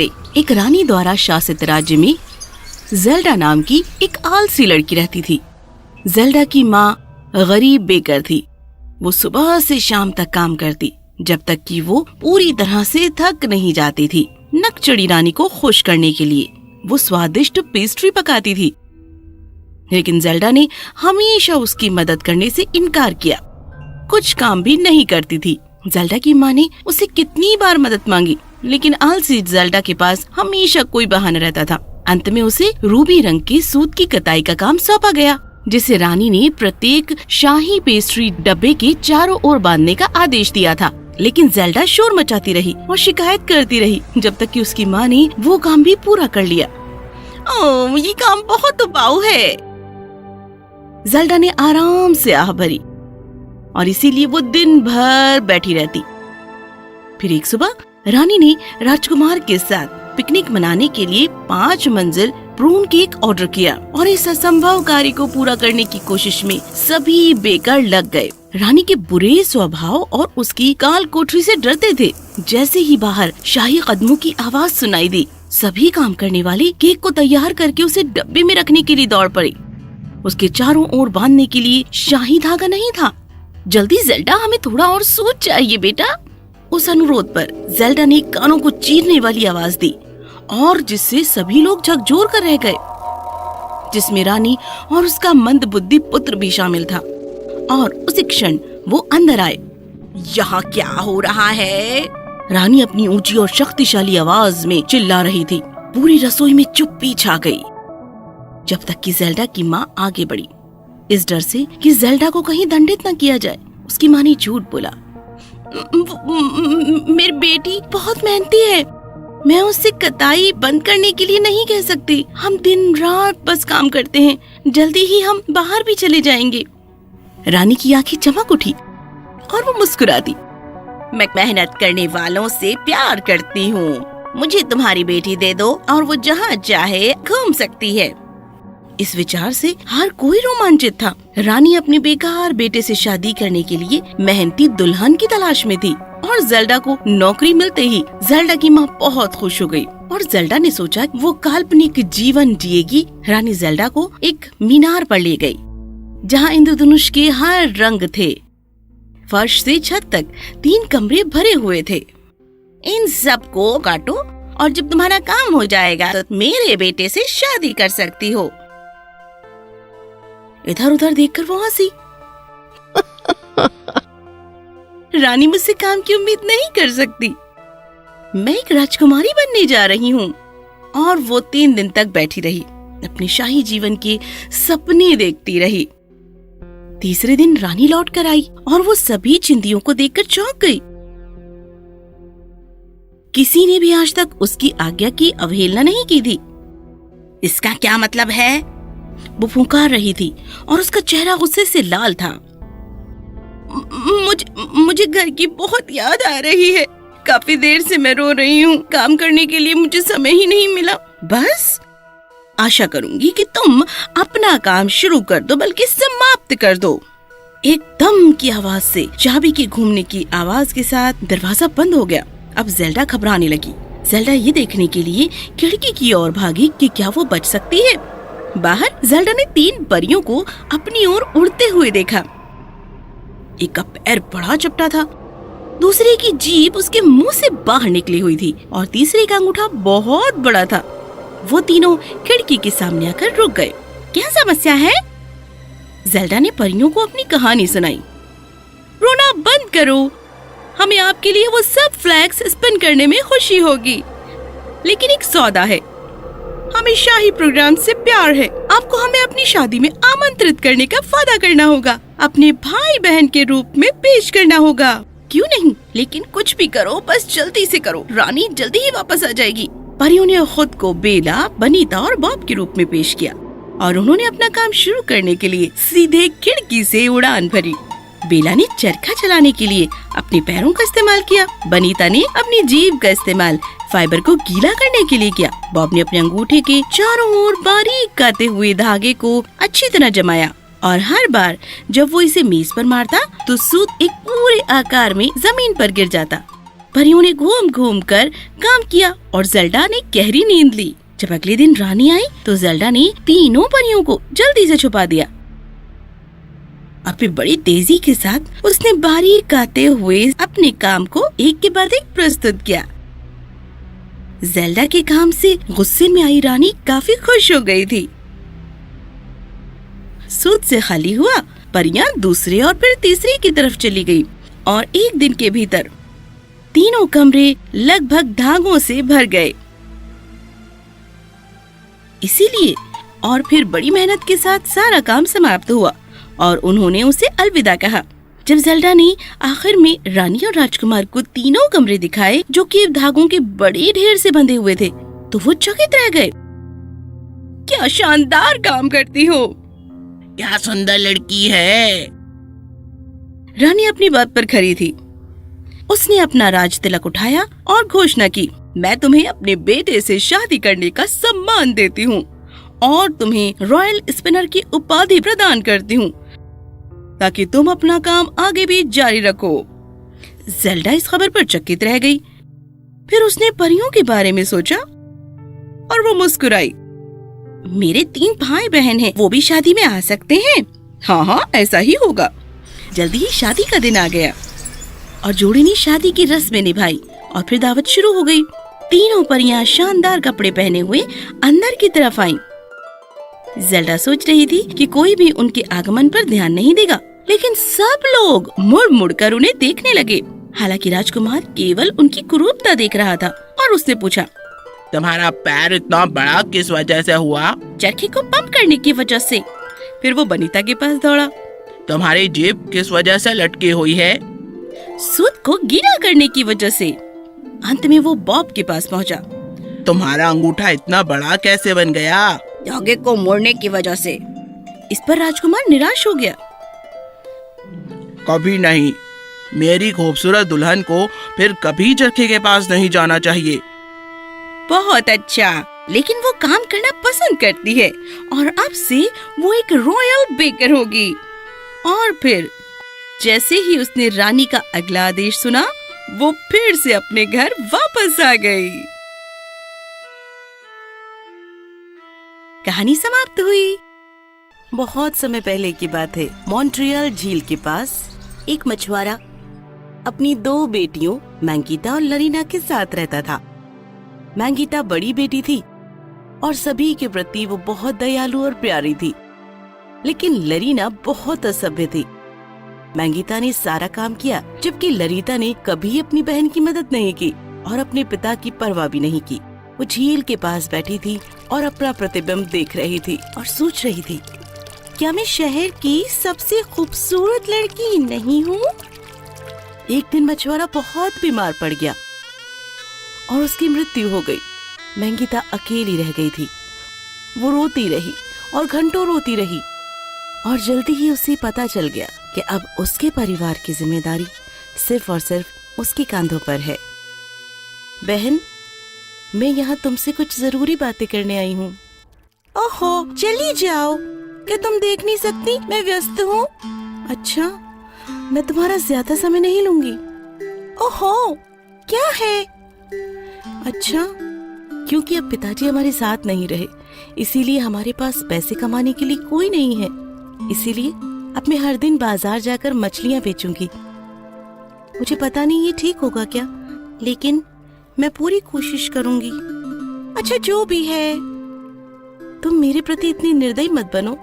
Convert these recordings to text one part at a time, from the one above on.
एक रानी द्वारा शासित राज्य में ज़ेल्डा नाम की एक आलसी लड़की रहती थी। ज़ेल्डा की माँ गरीब बेकर थी। वो सुबह से शाम तक काम करती, जब तक कि वो पूरी तरह से थक नहीं जाती थी। नकचड़ी रानी को खुश करने के लिए वो स्वादिष्ट पेस्ट्री पकाती थी, लेकिन ज़ेल्डा ने हमेशा उसकी मदद करने से इनकार किया। कुछ काम भी नहीं करती थी। ज़ेल्डा की माँ ने उसे कितनी बार मदद मांगी, लेकिन आलसी ज़ेल्डा के पास हमेशा कोई बहाना रहता था। अंत में उसे रूबी रंग के सूत की कताई का काम सौंपा गया, जिसे रानी ने प्रत्येक शाही पेस्ट्री डब्बे के चारों ओर बांधने का आदेश दिया था। लेकिन ज़ेल्डा शोर मचाती रही और शिकायत करती रही, जब तक कि उसकी माँ ने वो काम भी पूरा कर लिया। ओह, ये काम बहुत उबाऊ है। ज़ेल्डा ने आराम से आह भरी और इसीलिए वो दिन भर बैठी रहती। फिर एक सुबह रानी ने राजकुमार के साथ पिकनिक मनाने के लिए 5 मंजिल प्रून केक ऑर्डर किया और इस असंभव कार्य को पूरा करने की कोशिश में सभी बेकर लग गए। रानी के बुरे स्वभाव और उसकी काल कोठरी से डरते थे। जैसे ही बाहर शाही कदमों की आवाज सुनाई दी, सभी काम करने वाले केक को तैयार करके उसे डब्बे में रखने के लिए दौड़ पड़े। उसके चारों ओर बांधने के लिए शाही धागा नहीं था। जल्दी ज़ेल्डा, हमें थोड़ा और सूत चाहिए बेटा। उस अनुरोध पर ज़ेल्डा ने कानों को चीरने वाली आवाज दी और जिससे सभी लोग झकझोर कर रह गए, जिसमें रानी और उसका मंदबुद्धि पुत्र भी शामिल था। और उसी क्षण वो अंदर आए। यहाँ क्या हो रहा है? रानी अपनी ऊंची और शक्तिशाली आवाज में चिल्ला रही थी। पूरी रसोई में चुप्पी छा गई, जब तक कि ज़ेल्डा की माँ आगे बढ़ी। इस डर से कि ज़ेल्डा को कहीं दंडित न किया जाए, उसकी माँ ने झूठ बोला। मेरी बेटी बहुत मेहनती है, मैं उससे कताई बंद करने के लिए नहीं कह सकती। हम दिन रात बस काम करते हैं, जल्दी ही हम बाहर भी चले जाएंगे। रानी की आंखें चमक उठी और वो मुस्कुरा दी। मैं मेहनत करने वालों से प्यार करती हूँ। मुझे तुम्हारी बेटी दे दो और वो जहाँ चाहे घूम सकती है। इस विचार से हर कोई रोमांचित था। रानी अपने बेकार बेटे से शादी करने के लिए मेहनती दुल्हन की तलाश में थी और ज़ेल्डा को नौकरी मिलते ही ज़ेल्डा की माँ बहुत खुश हो गई और ज़ेल्डा ने सोचा वो काल्पनिक जीवन जिएगी। रानी ज़ेल्डा को एक मीनार पर ले गई, जहाँ इंद्रधनुष के हर रंग थे। फर्श से छत तक 3 कमरे भरे हुए थे। इन सब को काटो और जब तुम्हारा काम हो जाएगा तो मेरे बेटे से शादी कर सकती हो। इधर उधर देखकर वो हंसी। रानी मुझसे काम की उम्मीद नहीं कर सकती। मैं एक राजकुमारी बनने जा रही हूँ। और वो 3 दिन तक बैठी रही, अपने शाही जीवन के सपने देखती रही। तीसरे दिन रानी लौट कर आई और वो सभी चिंदियों को देखकर चौंक गई। किसी ने भी आज तक उसकी आज्ञा की अवहेलना नहीं की थी। इसका क्या मतलब है? वो फुंकार रही थी और उसका चेहरा गुस्से से लाल था। मुझे घर की बहुत याद आ रही है। काफी देर से मैं रो रही हूँ। काम करने के लिए मुझे समय ही नहीं मिला। बस आशा करूंगी कि तुम अपना काम शुरू कर दो, बल्कि समाप्त कर दो। एकदम की आवाज से चाबी के घूमने की आवाज के साथ दरवाजा बंद हो गया। अब ज़ेल्डा घबराने लगी। ज़ेल्डा ये देखने के लिए खिड़की की ओर भागी कि क्या वो बच सकती है। बाहर ज़ेल्डा ने 3 परियों को अपनी ओर उड़ते हुए देखा। एक का पैर बड़ा चपटा था, दूसरे की जीभ उसके मुंह से बाहर निकली हुई थी और तीसरे का अंगूठा बहुत बड़ा था। वो तीनों खिड़की के सामने आकर रुक गए। क्या समस्या है? ज़ेल्डा ने परियों को अपनी कहानी सुनाई। रोना बंद करो, हमें आपके लिए वो सब फ्लैग्स स्पिन करने में खुशी होगी, लेकिन एक सौदा है। हमें शाही प्रोग्राम से प्यार है। आपको हमें अपनी शादी में आमंत्रित करने का वादा करना होगा, अपने भाई बहन के रूप में पेश करना होगा। क्यों नहीं, लेकिन कुछ भी करो, बस जल्दी से करो। रानी जल्दी ही वापस आ जाएगी। परियों ने खुद को बेला, बनीता और बॉब के रूप में पेश किया और उन्होंने अपना काम शुरू करने के लिए सीधे खिड़की से उड़ान भरी। बेला ने चरखा चलाने के लिए अपने पैरों का इस्तेमाल किया। बनीता ने अपनी जीभ का इस्तेमाल फाइबर को गीला करने के लिए किया। बॉब ने अपने अंगूठे के चारों ओर बारीक काते हुए धागे को अच्छी तरह जमाया और हर बार जब वो इसे मेज पर मारता तो सूत एक पूरे आकार में जमीन पर गिर जाता। परियों ने घूम घूम कर काम किया और ज़ेल्डा ने गहरी नींद ली। जब अगले दिन रानी आई तो ज़ेल्डा ने तीनों परियों को जल्दी से छुपा दिया और फिर बड़ी तेजी के साथ उसने बारीक गाते हुए अपने काम को एक के बाद एक प्रस्तुत किया। ज़ेल्डा के काम से गुस्से में आई रानी काफी खुश हो गई थी। सूद से खाली हुआ, परियां दूसरे और फिर तीसरी की तरफ चली गई और एक दिन के भीतर तीनों कमरे लगभग धागों से भर गए। इसीलिए और फिर बड़ी मेहनत के साथ सारा काम समाप्त हुआ और उन्होंने उसे अलविदा कहा। जब ज़ेल्डा ने आखिर में रानी और राजकुमार को तीनों कमरे दिखाए जो कि धागों के बड़े ढेर से बंधे हुए थे, तो वो चकित रह गए। क्या शानदार काम करती हो, क्या सुंदर लड़की है। रानी अपनी बात पर खरी थी। उसने अपना राज तिलक उठाया और घोषणा की, मैं तुम्हें अपने बेटे से शादी करने का सम्मान देती हूँ और तुम्हें रॉयल स्पिनर की उपाधि प्रदान करती हूँ ताकि तुम अपना काम आगे भी जारी रखो। ज़ेल्डा इस खबर पर चकित रह गई। फिर उसने परियों के बारे में सोचा और वो मुस्कुराई। मेरे 3 भाई बहन हैं, वो भी शादी में आ सकते हैं। हाँ, ऐसा ही होगा। जल्दी ही शादी का दिन आ गया और जोड़ी ने शादी की रस्में निभाई और फिर दावत शुरू हो गई। तीनों परियां शानदार कपड़े पहने हुए अंदर की तरफ आईं। ज़ेल्डा सोच रही थी कि कोई भी उनके आगमन पर ध्यान नहीं देगा, लेकिन सब लोग मुड़ मुड़ कर उन्हें देखने लगे। हालांकि राजकुमार केवल उनकी कुरूपता देख रहा था और उसने पूछा, तुम्हारा पैर इतना बड़ा किस वजह से हुआ? चरखे को पंप करने की वजह से। फिर वो बनीता के पास दौड़ा। तुम्हारी जीभ किस वजह से लटकी हुई है? सूद को गीला करने की वजह से। अंत में वो बॉब के पास पहुंचा। तुम्हारा अंगूठा इतना बड़ा कैसे बन गया? धागे को मोड़ने की वजह से। इस पर राजकुमार निराश हो गया। कभी नहीं, मेरी खूबसूरत दुल्हन को फिर कभी चरखे के पास नहीं जाना चाहिए। बहुत अच्छा, लेकिन वो काम करना पसंद करती है और अब से वो एक रॉयल बेकर होगी। और फिर जैसे ही उसने रानी का अगला आदेश सुना, वो फिर से अपने घर वापस आ गई। कहानी समाप्त हुई। बहुत समय पहले की बात है। मॉन्ट्रियल झील के पास एक मछुआरा अपनी 2 बेटियों मैंगीता और लरीना के साथ रहता था। मैंगीता बड़ी बेटी थी और सभी के प्रति वो बहुत दयालु और प्यारी थी, लेकिन लरीना बहुत असभ्य थी। मैंगीता ने सारा काम किया, जबकि लरीता ने कभी अपनी बहन की मदद नहीं की और अपने पिता की परवाह भी नहीं की। वो झील के पास बैठी थी और अपना प्रतिबिंब देख रही थी और सोच रही थी, क्या मैं शहर की सबसे खूबसूरत लड़की नहीं हूँ? एक दिन मछुआरा बहुत बीमार पड़ गया और उसकी मृत्यु हो गई। मैंगीता अकेली रह गई थी। वो रोती रही और घंटों रोती रही और जल्दी ही उसे पता चल गया कि अब उसके परिवार की जिम्मेदारी सिर्फ और सिर्फ उसके कांधों पर है। बहन, मैं यहाँ तुमसे कुछ जरूरी बातें करने आई हूँ। ओहो, चली जाओ। क्या तुम देख नहीं सकती मैं व्यस्त हूँ? अच्छा, मैं तुम्हारा ज्यादा समय नहीं लूंगी। ओहो, क्या है? अच्छा, क्योंकि अब पिताजी हमारे साथ नहीं रहे, इसीलिए हमारे पास पैसे कमाने के लिए कोई नहीं है। इसीलिए अब मैं हर दिन बाजार जाकर मछलियाँ बेचूंगी। मुझे पता नहीं ये ठीक होगा क्या, लेकिन मैं पूरी कोशिश करूंगी। अच्छा, जो भी है, तुम मेरे प्रति इतनी निर्दयी मत बनो।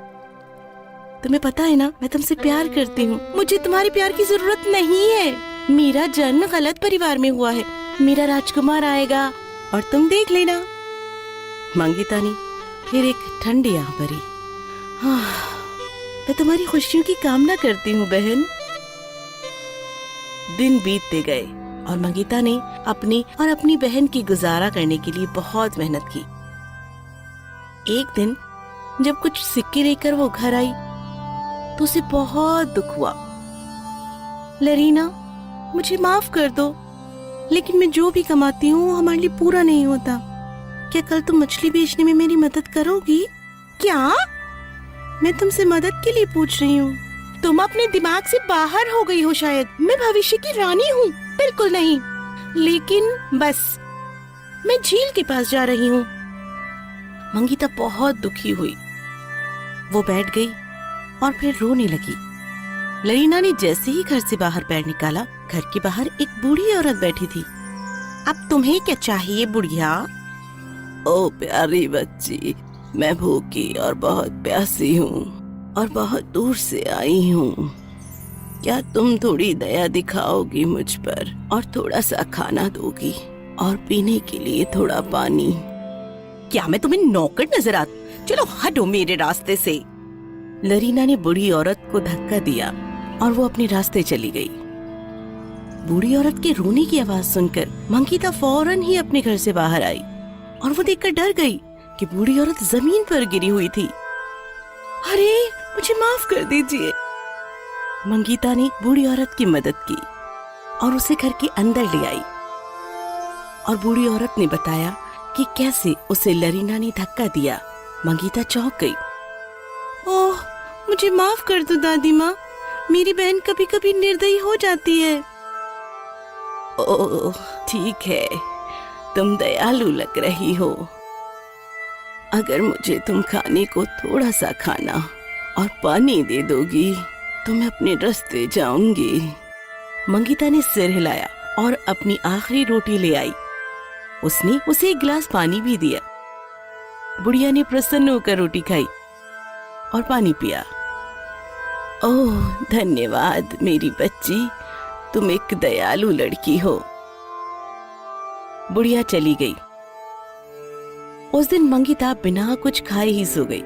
तुम्हें पता है ना, मैं तुमसे प्यार करती हूँ। मुझे तुम्हारे प्यार की जरूरत नहीं है। मेरा जन्म गलत परिवार में हुआ है। मेरा राजकुमार आएगा और तुम देख लेना। मंगीता ने फिर एक ठंडी आह भरी। मैं तुम्हारी खुशियों की कामना करती हूँ बहन। दिन बीतते गए और मंगीता ने अपनी और अपनी बहन की गुजारा करने के लिए बहुत मेहनत की। एक दिन जब कुछ सिक्के लेकर वो घर आई तो उसे बहुत दुख हुआ। लरीना, मुझे माफ कर दो, लेकिन मैं जो भी कमाती हूँ वो हमारे लिए पूरा नहीं होता। क्या कल तुम मछली बेचने में मेरी मदद करोगी? क्या? मैं तुमसे मदद के लिए पूछ रही हूँ। तुम अपने दिमाग से बाहर हो गई हो शायद। मैं भविष्य की रानी हूँ। बिल्कुल नहीं। लेकिन बस मैं झील के पास जा रही हूँ। मंगीता बहुत दुखी हुई। वो बैठ गई और फिर रोने लगी। लरीना ने जैसे ही घर से बाहर पैर निकाला, घर के बाहर एक बूढ़ी औरत बैठी थी। अब तुम्हें क्या चाहिए बुढ़िया? ओ प्यारी बच्ची, मैं भूखी और बहुत प्यासी हूँ और बहुत दूर से आई हूँ। क्या तुम थोड़ी दया दिखाओगी मुझ पर और थोड़ा सा खाना दोगी और पीने के लिए थोड़ा पानी? क्या मैं तुम्हें नौकर नजर आती? चलो हटो मेरे रास्ते से। लरीना ने बूढ़ी औरत को धक्का दिया और वो अपने रास्ते चली गई। बूढ़ी औरत के रोने की आवाज सुनकर मंगीता फौरन ही अपने घर से बाहर आई और वो देखकर डर गई कि बूढ़ी औरत जमीन पर गिरी हुई थी। अरे मुझे माफ कर दीजिए। मंगीता ने बूढ़ी औरत की मदद की और उसे घर के अंदर ले आई और बूढ़ी औरत ने बताया कि कैसे उसे लरीना ने धक्का दिया। मंगीता चौंक गई। ओह, मुझे माफ कर दो दादी माँ, मेरी बहन कभी कभी निर्दयी हो जाती है। ओह ठीक है, तुम दयालु लग रही हो। अगर मुझे तुम खाने को थोड़ा सा खाना और पानी दे दोगी तो मैं अपने रास्ते जाऊंगी। मंगीता ने सिर हिलाया और अपनी आखिरी रोटी ले आई। उसने उसे एक गिलास पानी भी दिया। बुढ़िया ने प्रसन्न होकर रोटी खाई और पानी पिया। ओह धन्यवाद मेरी बच्ची, तुम एक दयालु लड़की हो। बुढ़िया चली गई। उस दिन मंगीता बिना कुछ खाए ही सो गई।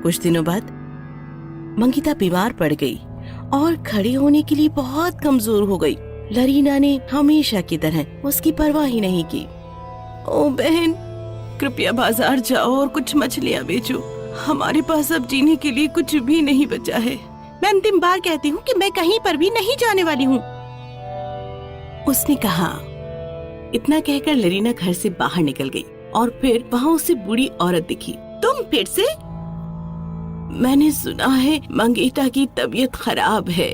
कुछ दिनों बाद मंगीता बीमार पड़ गई और खड़े होने के लिए बहुत कमजोर हो गई। लरीना ने हमेशा की तरह उसकी परवाह ही नहीं की। ओ बहन, कृपया बाजार जाओ और कुछ मछलियाँ बेचो, हमारे पास अब जीने के लिए कुछ भी नहीं बचा है। मैं अंतिम बार कहती हूँ कि मैं कहीं पर भी नहीं जाने वाली हूँ, उसने कहा। इतना कहकर लरीना घर से बाहर निकल गई और फिर वहाँ उसे बूढ़ी औरत दिखी। तुम फिर से? मैंने सुना है मंगीता की तबीयत खराब है,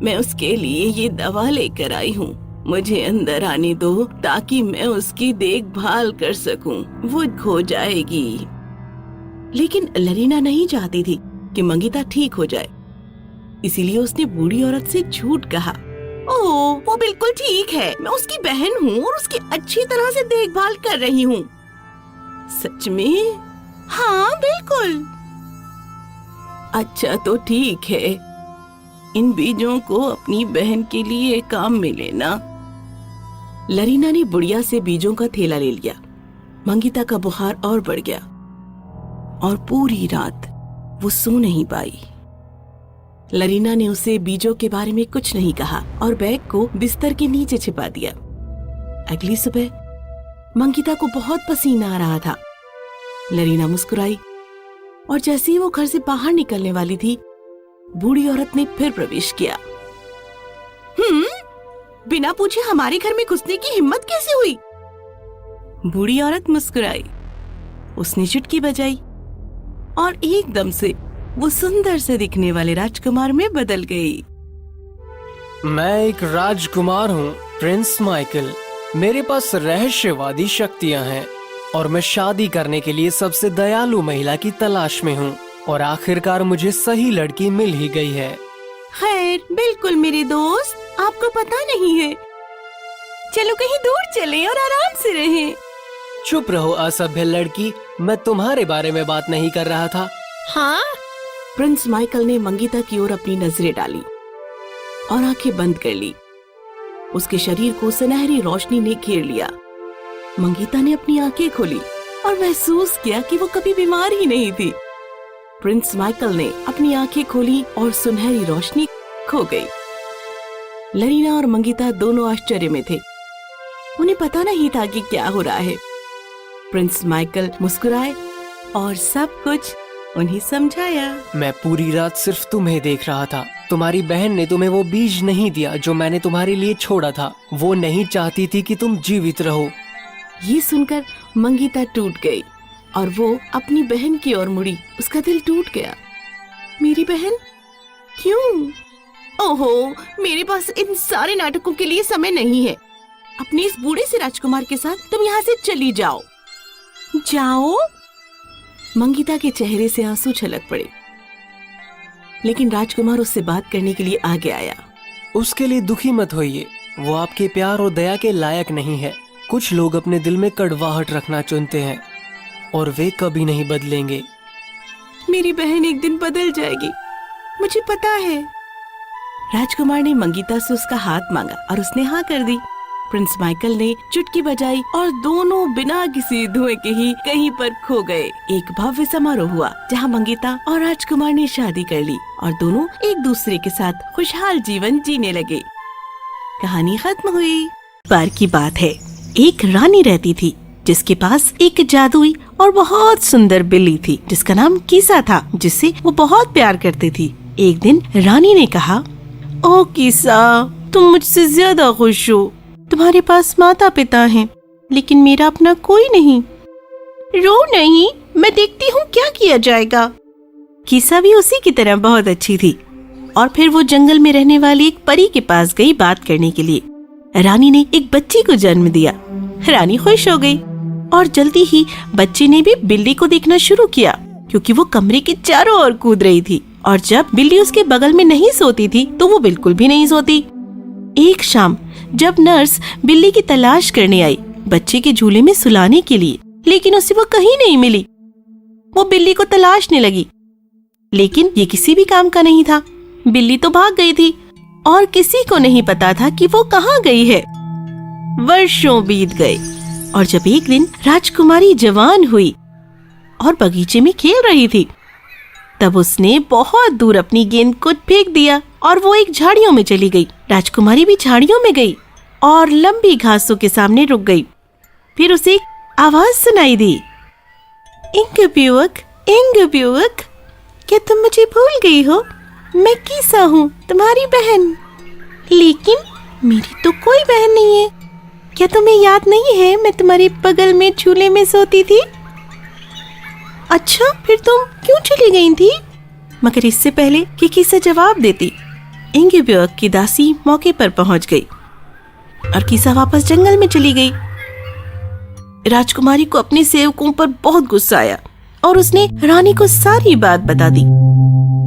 मैं उसके लिए ये दवा लेकर आई हूँ। मुझे अंदर आने दो ताकि मैं उसकी देखभाल कर सकूं, वो खो जाएगी। लेकिन लरीना नहीं चाहती थी कि मंगीता ठीक हो जाए, इसीलिए उसने बूढ़ी औरत से झूठ कहा। ओह, वो बिल्कुल ठीक है, मैं उसकी बहन हूँ और उसकी अच्छी तरह से देखभाल कर रही हूँ। सच में? हाँ बिल्कुल। अच्छा तो ठीक है, इन बीजों को अपनी बहन के लिए काम में लेना। लरीना ने बुढ़िया से बीजों का थैला ले लिया। मंगीता का बुखार और बढ़ गया और पूरी रात वो सो नहीं पाई। लरीना ने उसे बीजों के बारे में कुछ नहीं कहा और बैग को बिस्तर के नीचे छिपा दिया। अगली सुबह मंगीता को बहुत पसीना आ रहा था। लरीना मुस्कुराई और जैसे ही वो घर से बाहर निकलने वाली थी, बूढ़ी औरत ने फिर प्रवेश किया। बिना पूछे हमारे घर में घुसने की हिम्मत कैसे हुई? बूढ़ी औरत मुस्कुराई, उसने चुटकी बजाई और एकदम से वो सुंदर से दिखने वाले राजकुमार में बदल गई। मैं एक राजकुमार हूँ, प्रिंस माइकल। मेरे पास रहस्यवादी शक्तियाँ हैं और मैं शादी करने के लिए सबसे दयालु महिला की तलाश में हूँ और आखिरकार मुझे सही लड़की मिल ही गई है। खैर, बिल्कुल मेरे दोस्त, आपको पता नहीं है। चलो कहीं दूर चलें और आराम से रहें। चुप रहो असभ्य लड़की, मैं तुम्हारे बारे में बात नहीं कर रहा था। हाँ? प्रिंस माइकल ने मंगीता की ओर अपनी नजरें डाली और आंखें बंद कर ली। उसके शरीर को सुनहरी रोशनी ने घेर लिया। मंगीता ने अपनी आंखें खोली और महसूस किया कि वो कभी बीमार ही नहीं थी। प्रिंस माइकल ने अपनी आंखें खोली और सुनहरी रोशनी खो गई। लरीना और मंगीता दोनों आश्चर्य में थे। उन्हें पता नहीं था कि क्या हो रहा है। प्रिंस माइकल मुस्कुराए और सब कुछ उन्हें समझाया। मैं पूरी रात सिर्फ तुम्हें देख रहा था। तुम्हारी बहन ने तुम्हें वो बीज नहीं दिया जो मैंने तुम्हारे लिए छोड़ा था। वो नहीं चाहती थी कि तुम जीवित रहो। ये सुनकर मंगीता टूट गई और वो अपनी बहन की ओर मुड़ी। उसका दिल टूट गया। मेरी बहन? क्यों? ओहो, मेरे पास इन सारे नाटकों के लिए समय नहीं है। अपने इस बूढ़े से राजकुमार के साथ तुम यहाँ से चली जाओ। जाओ? मंगिता के चेहरे से आंसू छलक पड़े, लेकिन राजकुमार उससे बात करने के लिए आगे आया। उसके लिए दुखी मत होइए, वो आपके प्यार और दया के लायक नहीं है। कुछ लोग अपने दिल में कड़वाहट रखना चुनते हैं और वे कभी नहीं बदलेंगे। मेरी बहन एक दिन बदल जाएगी, मुझे पता है। राजकुमार ने मंगिता से उसका हाथ मांगा और उसने हाँ कर दी। प्रिंस माइकल ने चुटकी बजाई और दोनों बिना किसी धुएं के ही कहीं पर खो गए। एक भव्य समारोह हुआ जहाँ मंगिता और राजकुमार ने शादी कर ली और दोनों एक दूसरे के साथ खुशहाल जीवन जीने लगे। कहानी खत्म हुई। बार की बात है, एक रानी रहती थी जिसके पास एक जादुई और बहुत सुंदर बिल्ली थी जिसका नाम कीसा था, जिससे वो बहुत प्यार करती थी। एक दिन रानी ने कहा, ओ कीसा, तुम मुझसे ज्यादा खुश हो। तुम्हारे पास माता पिता हैं, लेकिन मेरा अपना कोई नहीं। रो नहीं, मैं देखती हूँ क्या किया जाएगा। कीसा भी उसी की तरह बहुत अच्छी थी और फिर वो जंगल में रहने वाली एक परी के पास गई बात करने के लिए। रानी ने एक बच्ची को जन्म दिया। रानी खुश हो गई और जल्दी ही बच्चे ने भी बिल्ली को देखना शुरू किया, क्योंकि वो कमरे के चारों ओर कूद रही थी और जब बिल्ली उसके बगल में नहीं सोती थी तो वो बिल्कुल भी नहीं सोती। एक शाम जब नर्स बिल्ली की तलाश करने आई बच्चे के झूले में सुलाने के लिए, लेकिन उसे वो कहीं नहीं मिली। वो बिल्ली को तलाशने लगी, लेकिन ये किसी भी काम का नहीं था। बिल्ली तो भाग गई थी और किसी को नहीं पता था कि वो कहाँ गई है। वर्षों बीत गए और जब एक दिन राजकुमारी जवान हुई और बगीचे में खेल रही थी, तब उसने बहुत दूर अपनी गेंद को फेंक दिया और वो एक झाड़ियों में चली गई। राजकुमारी भी झाड़ियों में गई और लंबी घासों के सामने रुक गई। फिर उसे एक आवाज सुनाई दी, इंगब्यूक, इंगब्यूक, क्या तुम मुझे भूल गई हो? मैं कीसा हूँ, तुम्हारी बहन। लेकिन मेरी तो कोई बहन नहीं है। क्या तुम्हें याद नहीं है मैं तुम्हारे बगल में झूले में सोती थी? अच्छा, फिर तुम क्यों चली गई थी? मगर इससे पहले कि कीसा जवाब देती, इंगब्यूक की दासी मौके पर पहुंच गई और कीसा वापस जंगल में चली गई। राजकुमारी को अपने सेवकों पर बहुत गुस्सा आया और उसने रानी को सारी बात बता दी।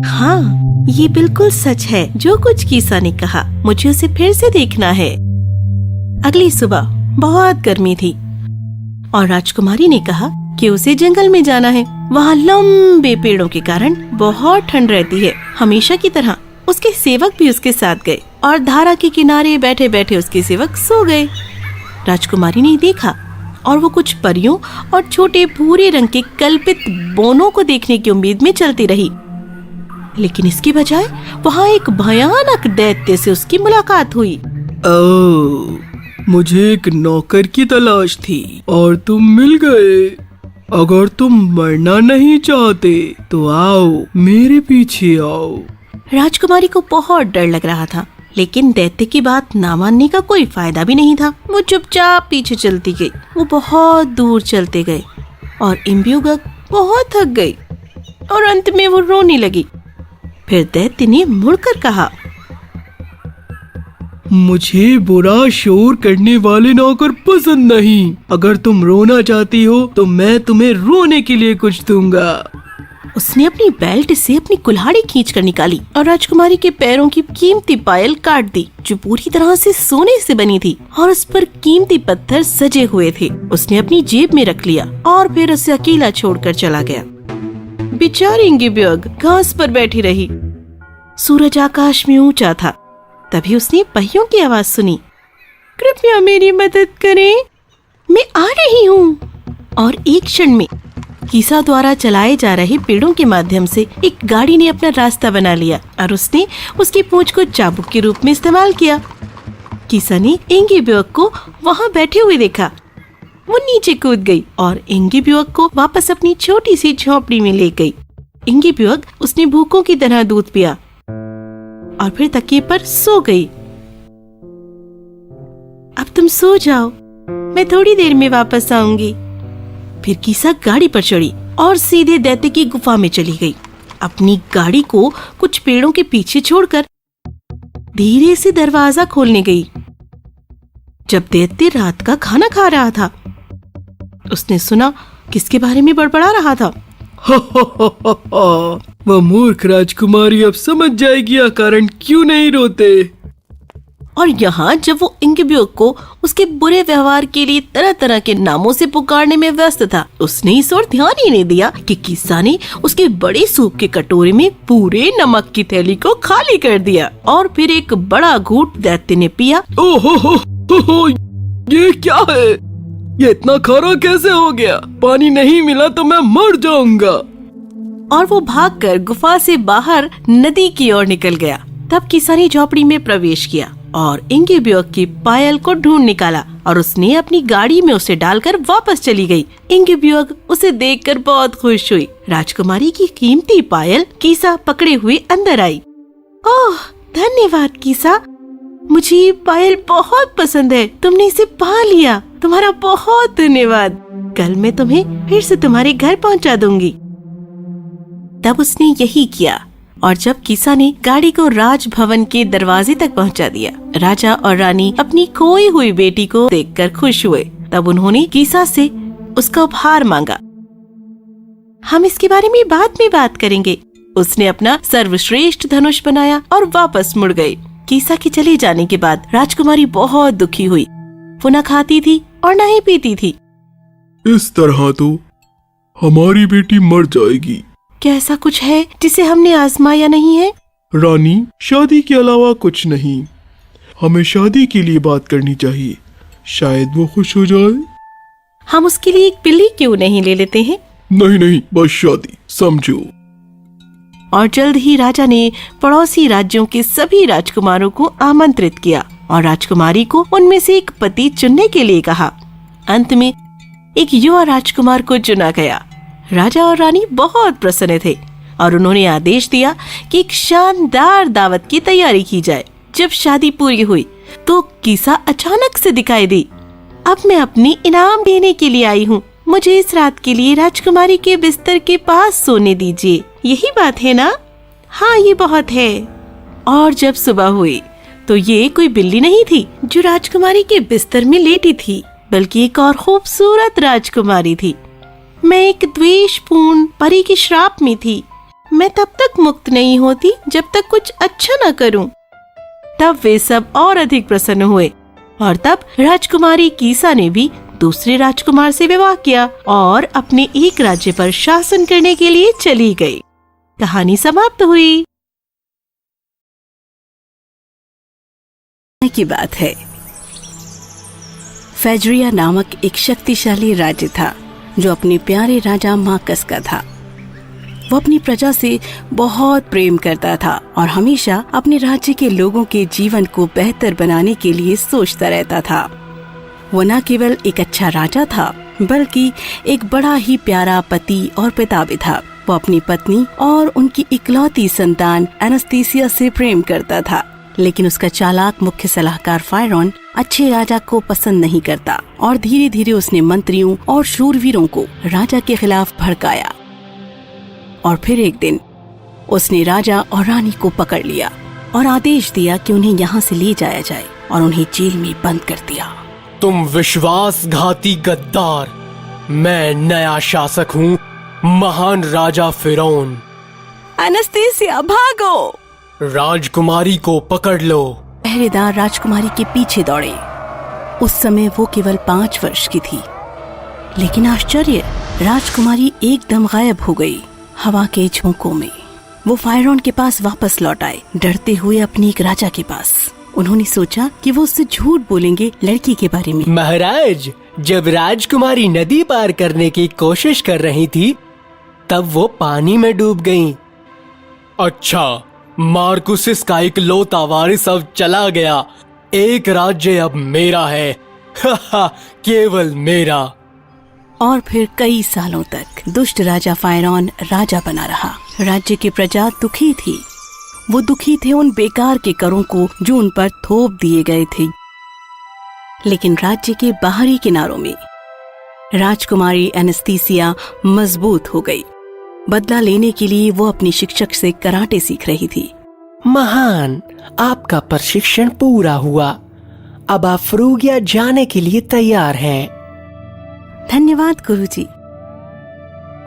हाँ, ये बिल्कुल सच है जो कुछ कीसा ने कहा, मुझे उसे फिर से देखना है। अगली सुबह बहुत गर्मी थी और राजकुमारी ने कहा कि उसे जंगल में जाना है। वहाँ लंबे पेड़ों के कारण बहुत ठंड रहती है। हमेशा की तरह उसके सेवक भी उसके साथ गए और धारा के किनारे बैठे बैठे उसके सेवक सो गए। राजकुमारी ने देखा और वो कुछ परियों और छोटे भूरे रंग के कल्पित बोनों को देखने की उम्मीद में चलती रही, लेकिन इसके बजाय वहाँ एक भयानक दैत्य से उसकी मुलाकात हुई। मुझे एक नौकर की तलाश थी और तुम मिल गए। अगर तुम मरना नहीं चाहते तो आओ, मेरे पीछे आओ। राजकुमारी को बहुत डर लग रहा था, लेकिन दैत्य की बात ना मानने का कोई फायदा भी नहीं था। वो चुपचाप पीछे चलती गई। वो बहुत दूर चलते गए और इंगब्यूक बहुत थक गई और अंत में वो रोने लगी। फिर दैत्य ने मुड़कर कहा, मुझे बुरा शोर करने वाले नौकर पसंद नहीं। अगर तुम रोना चाहती हो तो मैं तुम्हें रोने के लिए कुछ दूंगा। उसने अपनी बेल्ट से अपनी कुल्हाड़ी खींचकर निकाली और राजकुमारी के पैरों की कीमती पायल काट दी, जो पूरी तरह से सोने से बनी थी और उस पर कीमती पत्थर सजे हुए थे। उसने अपनी जेब में रख लिया और फिर उसे अकेला छोड़कर चला गया। बेचारी इंगब्यूक घास पर बैठी रही। सूरज आकाश में ऊंचा था। तभी उसने पहियों की आवाज सुनी, कृपया मेरी मदद करें, मैं आ रही हूँ। और एक क्षण में कीसा द्वारा चलाए जा रहे पेड़ों के माध्यम से एक गाड़ी ने अपना रास्ता बना लिया और उसने उसकी पूंछ को चाबुक के रूप में इस्तेमाल किया। कीसा ने इंगब्यूक को वहाँ बैठे हुए देखा। वो नीचे कूद गई और इंगब्यूक को वापस अपनी छोटी सी झोपड़ी में ले गई। इंगब्यूक उसने भूखों की तरह दूध पिया और फिर तकिए पर सो गई। अब तुम सो जाओ, मैं थोड़ी देर में वापस आऊंगी। फिर कीसा गाड़ी पर चढ़ी और सीधे दैत्य की गुफा में चली गई। अपनी गाड़ी को कुछ पेड़ों के पीछे छोड़कर धीरे से दरवाजा खोलने गई। जब दैत्य रात का खाना खा रहा था। उसने सुना किसके बारे में बड़बड़ा रहा था। वह मूर्ख राजकुमारी अब समझ जाएगी यह कारण क्यों नहीं रोते। और यहाँ जब वो इंगिब्योक को उसके बुरे व्यवहार के लिए तरह तरह के नामों से पुकारने में व्यस्त था, उसने इस ओर ध्यान ही नहीं दिया कि किस्सा ने उसके बड़े सूप के कटोरे में पूरे नमक की थैली को खाली कर दिया और फिर एक बड़ा घूंट दैत्य ने पिया। ओहो, ये क्या है? ये इतना खारा कैसे हो गया? पानी नहीं मिला तो मैं मर जाऊंगा। और वो भागकर गुफा से बाहर नदी की ओर निकल गया। तब किसा ने झोपड़ी में प्रवेश किया और इंगिब्योक की पायल को ढूंढ निकाला और उसने अपनी गाड़ी में उसे डालकर वापस चली गई। इंगिब्योक उसे देखकर बहुत खुश हुई। राजकुमारी की कीमती पायल किसा पकड़े हुए अंदर आई। ओह, धन्यवाद किसा, मुझे ये पायल बहुत पसंद है। तुमने इसे पा लिया, तुम्हारा बहुत धन्यवाद। कल मैं तुम्हें फिर से तुम्हारे घर पहुंचा दूंगी। तब उसने यही किया और जब किसा ने गाड़ी को राजभवन के दरवाजे तक पहुंचा दिया, राजा और रानी अपनी खोई हुई बेटी को देखकर खुश हुए। तब उन्होंने किसा से उसका उपहार मांगा। हम इसके बारे में बाद में बात करेंगे। उसने अपना सर्वश्रेष्ठ धनुष बनाया और वापस मुड़ गई। किसा के चले जाने के बाद राजकुमारी बहुत दुखी हुई। वो न खाती थी और न ही पीती थी। इस तरह तो हमारी बेटी मर जाएगी। क्या ऐसा कुछ है जिसे हमने आजमाया नहीं है? रानी, शादी के अलावा कुछ नहीं। हमें शादी के लिए बात करनी चाहिए, शायद वो खुश हो जाए। हम उसके लिए एक बिल्ली क्यों नहीं ले लेते हैं? नहीं, बस शादी, समझो। और जल्द ही राजा ने पड़ोसी राज्यों के सभी राजकुमारों को आमंत्रित किया और राजकुमारी को उनमें से एक पति चुनने के लिए कहा। अंत में एक युवा राजकुमार को चुना गया। राजा और रानी बहुत प्रसन्न थे और उन्होंने आदेश दिया कि एक शानदार दावत की तैयारी की जाए। जब शादी पूरी हुई तो किसा अचानक से दिखाई दी। अब मैं अपनी इनाम देने के लिए आई हूँ। मुझे इस रात के लिए राजकुमारी के बिस्तर के पास सोने दीजिए। यही बात है ना? हाँ, ये बहुत है। और जब सुबह हुई तो ये कोई बिल्ली नहीं थी जो राजकुमारी के बिस्तर में लेटी थी, बल्कि एक और खूबसूरत राजकुमारी थी। मैं एक द्वेषपूर्ण परी के श्राप में थी। मैं तब तक मुक्त नहीं होती जब तक कुछ अच्छा न करूं। तब वे सब और अधिक प्रसन्न हुए और तब राजकुमारी कीसा ने भी दूसरे राजकुमार से विवाह किया और अपने एक राज्य पर शासन करने के लिए चली गई। कहानी समाप्त हुई। की बात है, फेजरिया नामक एक शक्तिशाली राज्य था जो अपने प्यारे राजा मार्कस का था। वो अपनी प्रजा से बहुत प्रेम करता था और हमेशा अपने राज्य के लोगों के जीवन को बेहतर बनाने के लिए सोचता रहता था। वो न केवल एक अच्छा राजा था बल्कि एक बड़ा ही प्यारा पति और पिता भी था। वो अपनी पत्नी और उनकी इकलौती संतान एनास्थीसिया से प्रेम करता था, लेकिन उसका चालाक मुख्य सलाहकार फायरॉन अच्छे राजा को पसंद नहीं करता और धीरे धीरे उसने मंत्रियों और शूरवीरों को राजा के खिलाफ भड़काया। और फिर एक दिन उसने राजा और रानी को पकड़ लिया और आदेश दिया कि उन्हें यहाँ से ले जाया जाए और उन्हें जेल में बंद कर दिया। तुम विश्वासघाती गद्दार! मैं नया शासक हूँ, महान राजा फिरौन। एनास्थीसिया, भागो! राजकुमारी को पकड़ लो। पहरेदार राजकुमारी के पीछे दौड़े। उस समय वो केवल 5 वर्ष की थी, लेकिन आश्चर्य, राजकुमारी एकदम गायब हो गई हवा के झोंकों में। वो फायरॉन के पास वापस लौट आए, डरते हुए अपने एक राजा के पास। उन्होंने सोचा कि वो उससे झूठ बोलेंगे लड़की के बारे में। महाराज, जब राजकुमारी नदी पार करने की कोशिश कर रही थी तब वो पानी में डूब गईं। अच्छा, मार्कुसिस का इकलौता वारिस अब चला गया। एक राज्य अब मेरा है। केवल मेरा। और फिर कई सालों तक दुष्ट राजा फायरॉन राजा बना रहा। राज्य की प्रजा दुखी थी। वो दुखी थे उन बेकार के करों को जो उन पर थोप दिए गए थे। लेकिन राज्य के बाहरी किनारों में राजकुमारी एनास्थीसिया मजबूत हो गई। बदला लेने के लिए वो अपनी शिक्षक से कराटे सीख रही थी। महान, आपका प्रशिक्षण पूरा हुआ। अब आप फ्रूगिया जाने के लिए तैयार हैं। धन्यवाद गुरुजी।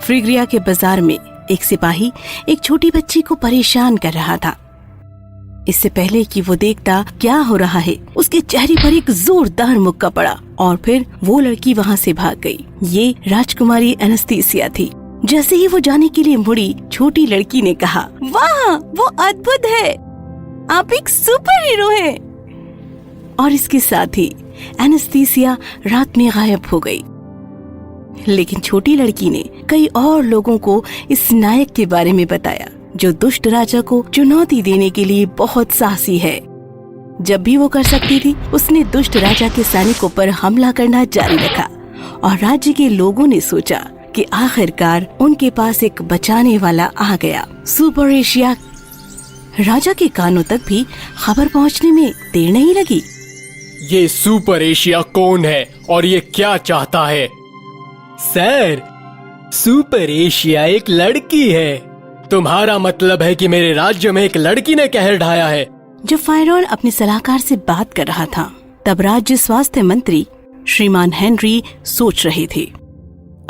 फ्रीगिया के बाजार में एक सिपाही एक छोटी बच्ची को परेशान कर रहा था। इससे पहले कि वो देखता क्या हो रहा है, उसके चेहरे पर एक जोरदार मुक्का पड़ा और फिर वो लड़की वहाँ से भाग गई। ये राजकुमारी एनास्टेसिया थी। जैसे ही वो जाने के लिए मुड़ी, छोटी लड़की ने कहा, वाह, वो अद्भुत है, आप एक सुपर हीरो हैं। और इसके साथ ही एनास्टेसिया रात में गायब हो गई। लेकिन छोटी लड़की ने कई और लोगों को इस नायक के बारे में बताया जो दुष्ट राजा को चुनौती देने के लिए बहुत साहसी है। जब भी वो कर सकती थी, उसने दुष्ट राजा के सैनिकों पर हमला करना जारी रखा और राज्य के लोगों ने सोचा कि आखिरकार उनके पास एक बचाने वाला आ गया। सुपर एशिया राजा के कानों तक भी खबर पहुंचने में देर नहीं लगी। ये सुपर एशिया कौन है और ये क्या चाहता है? सर, सुपर एशिया एक लड़की है। तुम्हारा मतलब है कि मेरे राज्य में एक लड़की ने कहर ढाया है? जब फायरॉन अपने सलाहकार से बात कर रहा था, तब राज्य स्वास्थ्य मंत्री श्रीमान हेनरी सोच रहे थे।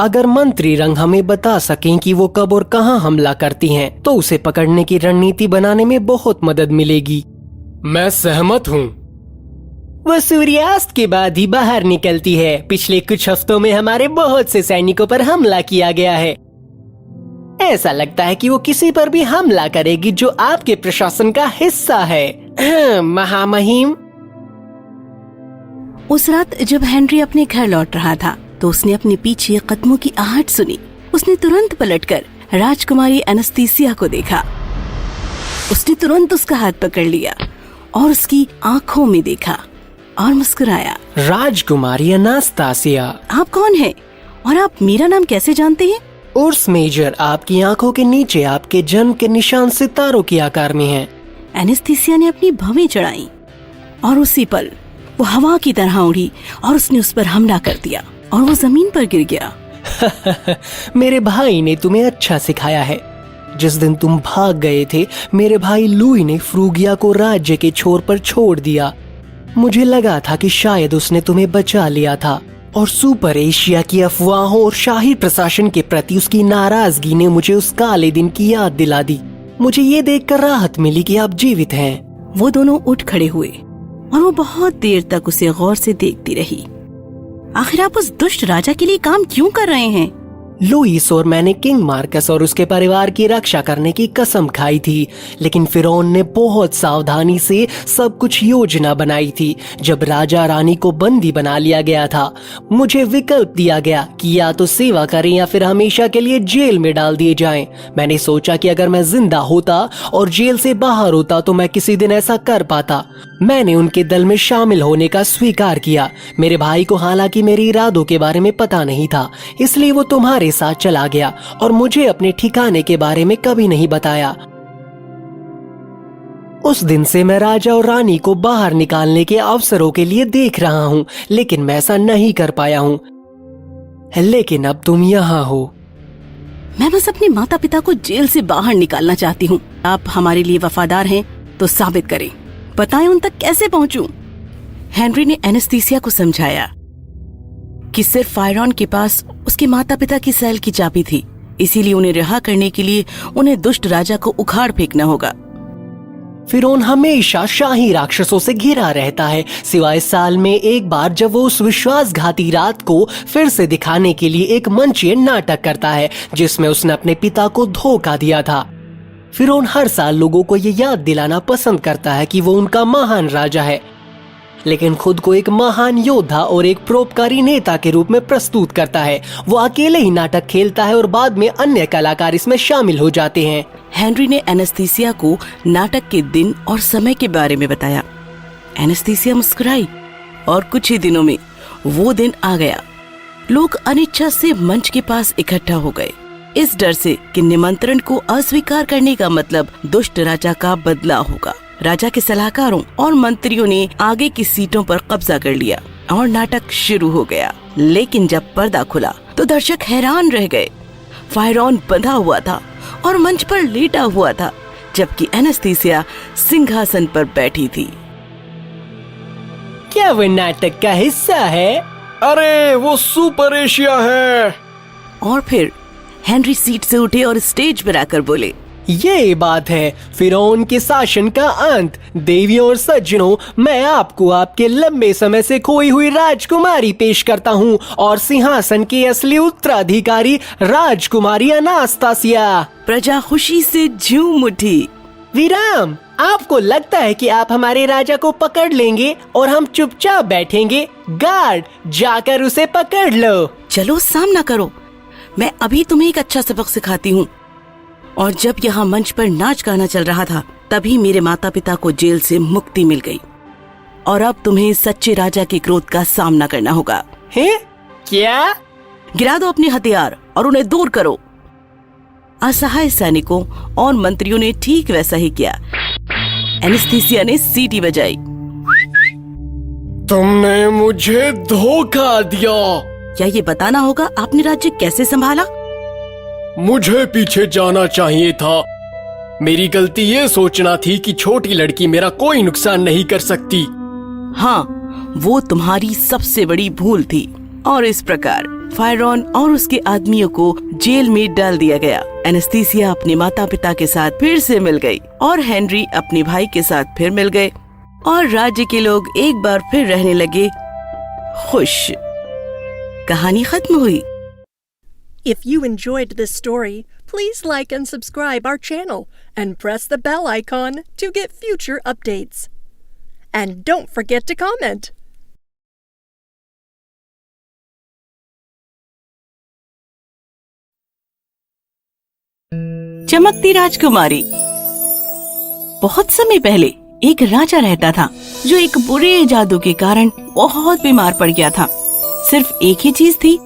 अगर मंत्री रंग हमें बता सकें कि वो कब और कहां हमला करती हैं, तो उसे पकड़ने की रणनीति बनाने में बहुत मदद मिलेगी। मैं सहमत हूँ। वो सूर्यास्त के बाद ही बाहर निकलती है। पिछले कुछ हफ्तों में हमारे बहुत से सैनिकों पर हमला किया गया है। ऐसा लगता है कि वो किसी पर भी हमला करेगी जो आपके प्रशासन का हिस्सा है। महामहिम। उस रात जब हेनरी अपने घर लौट रहा था, तो उसने अपने पीछे कदमों की आहट सुनी। उसने तुरंत पलटकर राजकुमारी एनास्टेसिया को देखा। उसने तुरंत उसका हाथ पकड़ लिया और उसकी आंखों में देखा और मुस्कुराया। राजकुमारी एनास्टेसिया, आप कौन हैं और आप मेरा नाम कैसे जानते हैं? उर्स मेजर, आपकी आंखों के नीचे आपके जन्म के निशान सितारों के आकार में हैं। एनास्टेसिया ने अपनी भवें चढ़ाई और उसी पल वो हवा की तरह उड़ी और उसने उस पर हमला कर दिया और वो जमीन पर गिर गया। मेरे भाई ने तुम्हें अच्छा सिखाया है। जिस दिन तुम भाग गए थे, मेरे भाई लुई ने फ्रूगिया को राज्य के छोर पर छोड़ दिया। मुझे लगा था कि शायद उसने तुम्हें बचा लिया था, और सुपर एशिया की अफवाहों और शाही प्रशासन के प्रति उसकी नाराजगी ने मुझे उस काले दिन की याद दिला दी। मुझे ये देखकर राहत मिली कि आप जीवित हैं। वो दोनों उठ खड़े हुए और वो बहुत देर तक उसे गौर से देखती रही। आखिर आप उस दुष्ट राजा के लिए काम क्यों कर रहे हैं? लुईस और मैंने किंग मार्कस और उसके परिवार की रक्षा करने की कसम खाई थी, लेकिन फिरौन ने बहुत सावधानी से सब कुछ योजना बनाई थी। जब राजा रानी को बंदी बना लिया गया था, मुझे विकल्प दिया गया कि या तो सेवा करें या फिर हमेशा के लिए जेल में डाल दिए जाएं। मैंने सोचा कि अगर मैं जिंदा होता और जेल से बाहर होता तो मैं किसी दिन ऐसा कर पाता। मैंने उनके दल में शामिल होने का स्वीकार किया। मेरे भाई को हालांकि मेरे इरादों के बारे में पता नहीं था, इसलिए वो तुम्हारे साथ चला गया और मुझे अपने ठिकाने के बारे में कभी नहीं बताया। उस दिन से मैं राजा और रानी को बाहर निकालने के अवसरों के लिए देख रहा हूँ, लेकिन मैं ऐसा नहीं कर पाया हूँ। लेकिन अब तुम यहाँ हो। मैं बस अपने माता पिता को जेल से बाहर निकालना चाहती हूँ। आप हमारे लिए वफादार हैं तो साबित करें, बताएं उन तक कैसे पहुँचूं? हेनरी ने एनास्टेसिया को समझाया कि सिर्फ फायरॉन के पास उसके माता पिता की सेल की चाबी थी, इसीलिए उन्हें रिहा करने के लिए उन्हें दुष्ट राजा को उखाड़ फेंकना होगा। फिरौन हमेशा शाही राक्षसों से घिरा रहता है, सिवाय साल में एक बार जब वो उस विश्वासघाती रात को फिर से दिखाने के लिए एक मंचीय नाटक करता है जिसमें उसने अपने पिता को धोखा दिया था। फिरौन हर साल लोगों को ये याद दिलाना पसंद करता है कि वो उनका महान राजा है, लेकिन खुद को एक महान योद्धा और एक परोपकारी नेता के रूप में प्रस्तुत करता है। वो अकेले ही नाटक खेलता है और बाद में अन्य कलाकार इसमें शामिल हो जाते हैं। हेनरी ने एनास्टेसिया को नाटक के दिन और समय के बारे में बताया। एनास्टेसिया मुस्कुराई और कुछ ही दिनों में वो दिन आ गया। लोग अनिच्छा से मंच के पास इकट्ठा हो गए, इस डर से कि निमंत्रण को अस्वीकार करने का मतलब दुष्ट राजा का बदला होगा। राजा के सलाहकारों और मंत्रियों ने आगे की सीटों पर कब्जा कर लिया और नाटक शुरू हो गया। लेकिन जब पर्दा खुला तो दर्शक हैरान रह गए। फायरॉन बंधा हुआ था और मंच पर लेटा हुआ था, जबकि एनास्टेसिया सिंहासन पर बैठी थी। क्या वो नाटक का हिस्सा है? अरे वो सुपर एशिया है। और फिर हेनरी सीट से उठे और स्टेज पर आकर बोले, ये बात है फिरौन के शासन का अंत। देवियों और सज्जनों, मैं आपको आपके लंबे समय से खोई हुई राजकुमारी पेश करता हूँ और सिंहासन की असली उत्तराधिकारी राजकुमारी अनास्तासिया। प्रजा खुशी से झूम उठी। विराम, आपको लगता है कि आप हमारे राजा को पकड़ लेंगे और हम चुपचाप बैठेंगे? गार्ड, जाकर उसे पकड़ लो। चलो सामना करो, मैं अभी तुम्हें एक अच्छा सबक सिखाती हूँ। और जब यहाँ मंच पर नाच गाना चल रहा था, तभी मेरे माता पिता को जेल से मुक्ति मिल गई और अब तुम्हें सच्चे राजा के क्रोध का सामना करना होगा। हैं? क्या? गिरा दो अपने हथियार और उन्हें दूर करो। असहाय सैनिकों और मंत्रियों ने ठीक वैसा ही किया। एनेस्थीसिया ने सीटी बजाई। तुमने मुझे धोखा दिया। क्या ये बताना होगा आपने राज्य कैसे संभाला? मुझे पीछे जाना चाहिए था। मेरी गलती ये सोचना थी कि छोटी लड़की मेरा कोई नुकसान नहीं कर सकती। हाँ, वो तुम्हारी सबसे बड़ी भूल थी। और इस प्रकार फायरॉन और उसके आदमियों को जेल में डाल दिया गया। एनेस्थीसिया अपने माता पिता के साथ फिर से मिल गई और हेनरी अपने भाई के साथ फिर मिल गए और राज्य के लोग एक बार फिर रहने लगे खुश। कहानी खत्म हुई। If you enjoyed this story, please like and subscribe our channel and press the bell icon to get future updates. And don't forget to comment. चमकती राजकुमारी। बहुत समय पहले एक राजा रहता था जो एक बुरे जादू के कारण बहुत बीमार पड़ गया था। सिर्फ एक ही चीज थी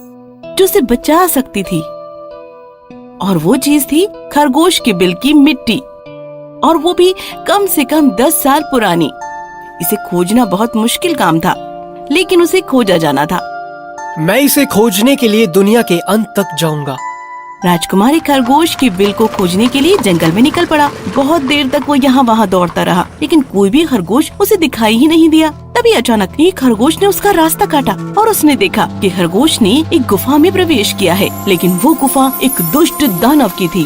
जो उसे बचा सकती थी और वो चीज थी खरगोश के बिल की मिट्टी, और वो भी कम से कम 10 साल पुरानी। इसे खोजना बहुत मुश्किल काम था, लेकिन उसे खोजा जाना था। मैं इसे खोजने के लिए दुनिया के अंत तक जाऊंगा। राजकुमारी खरगोश के बिल को खोजने के लिए जंगल में निकल पड़ा। बहुत देर तक वो यहाँ वहाँ दौड़ता रहा, लेकिन कोई भी खरगोश उसे दिखाई ही नहीं दिया। तभी अचानक एक खरगोश ने उसका रास्ता काटा और उसने देखा कि खरगोश ने एक गुफा में प्रवेश किया है, लेकिन वो गुफा एक दुष्ट दानव की थी।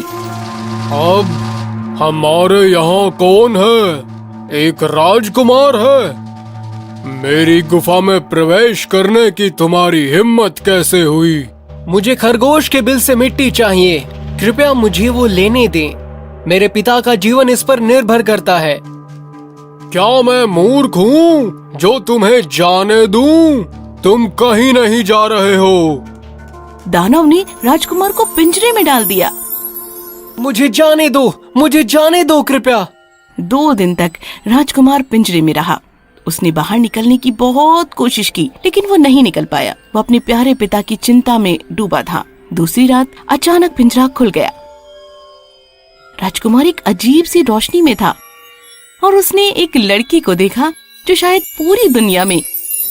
अब हमारे यहाँ कौन है? एक राजकुमार है। मेरी गुफा में प्रवेश करने की तुम्हारी हिम्मत कैसे हुई? मुझे खरगोश के बिल से मिट्टी चाहिए। कृपया मुझे वो लेने दें। मेरे पिता का जीवन इस पर निर्भर करता है। क्या मैं मूर्ख हूँ जो तुम्हें जाने दूं? तुम कहीं नहीं जा रहे हो। दानव ने राजकुमार को पिंजरे में डाल दिया। मुझे जाने दो, मुझे जाने दो कृपया। 2 दिन तक राजकुमार पिंजरे में रहा। उसने बाहर निकलने की बहुत कोशिश की, लेकिन वो नहीं निकल पाया। वो अपने प्यारे पिता की चिंता में डूबा था। दूसरी रात अचानक पिंजरा खुल गया। राजकुमार एक अजीब सी रोशनी में था और उसने एक लड़की को देखा जो शायद पूरी दुनिया में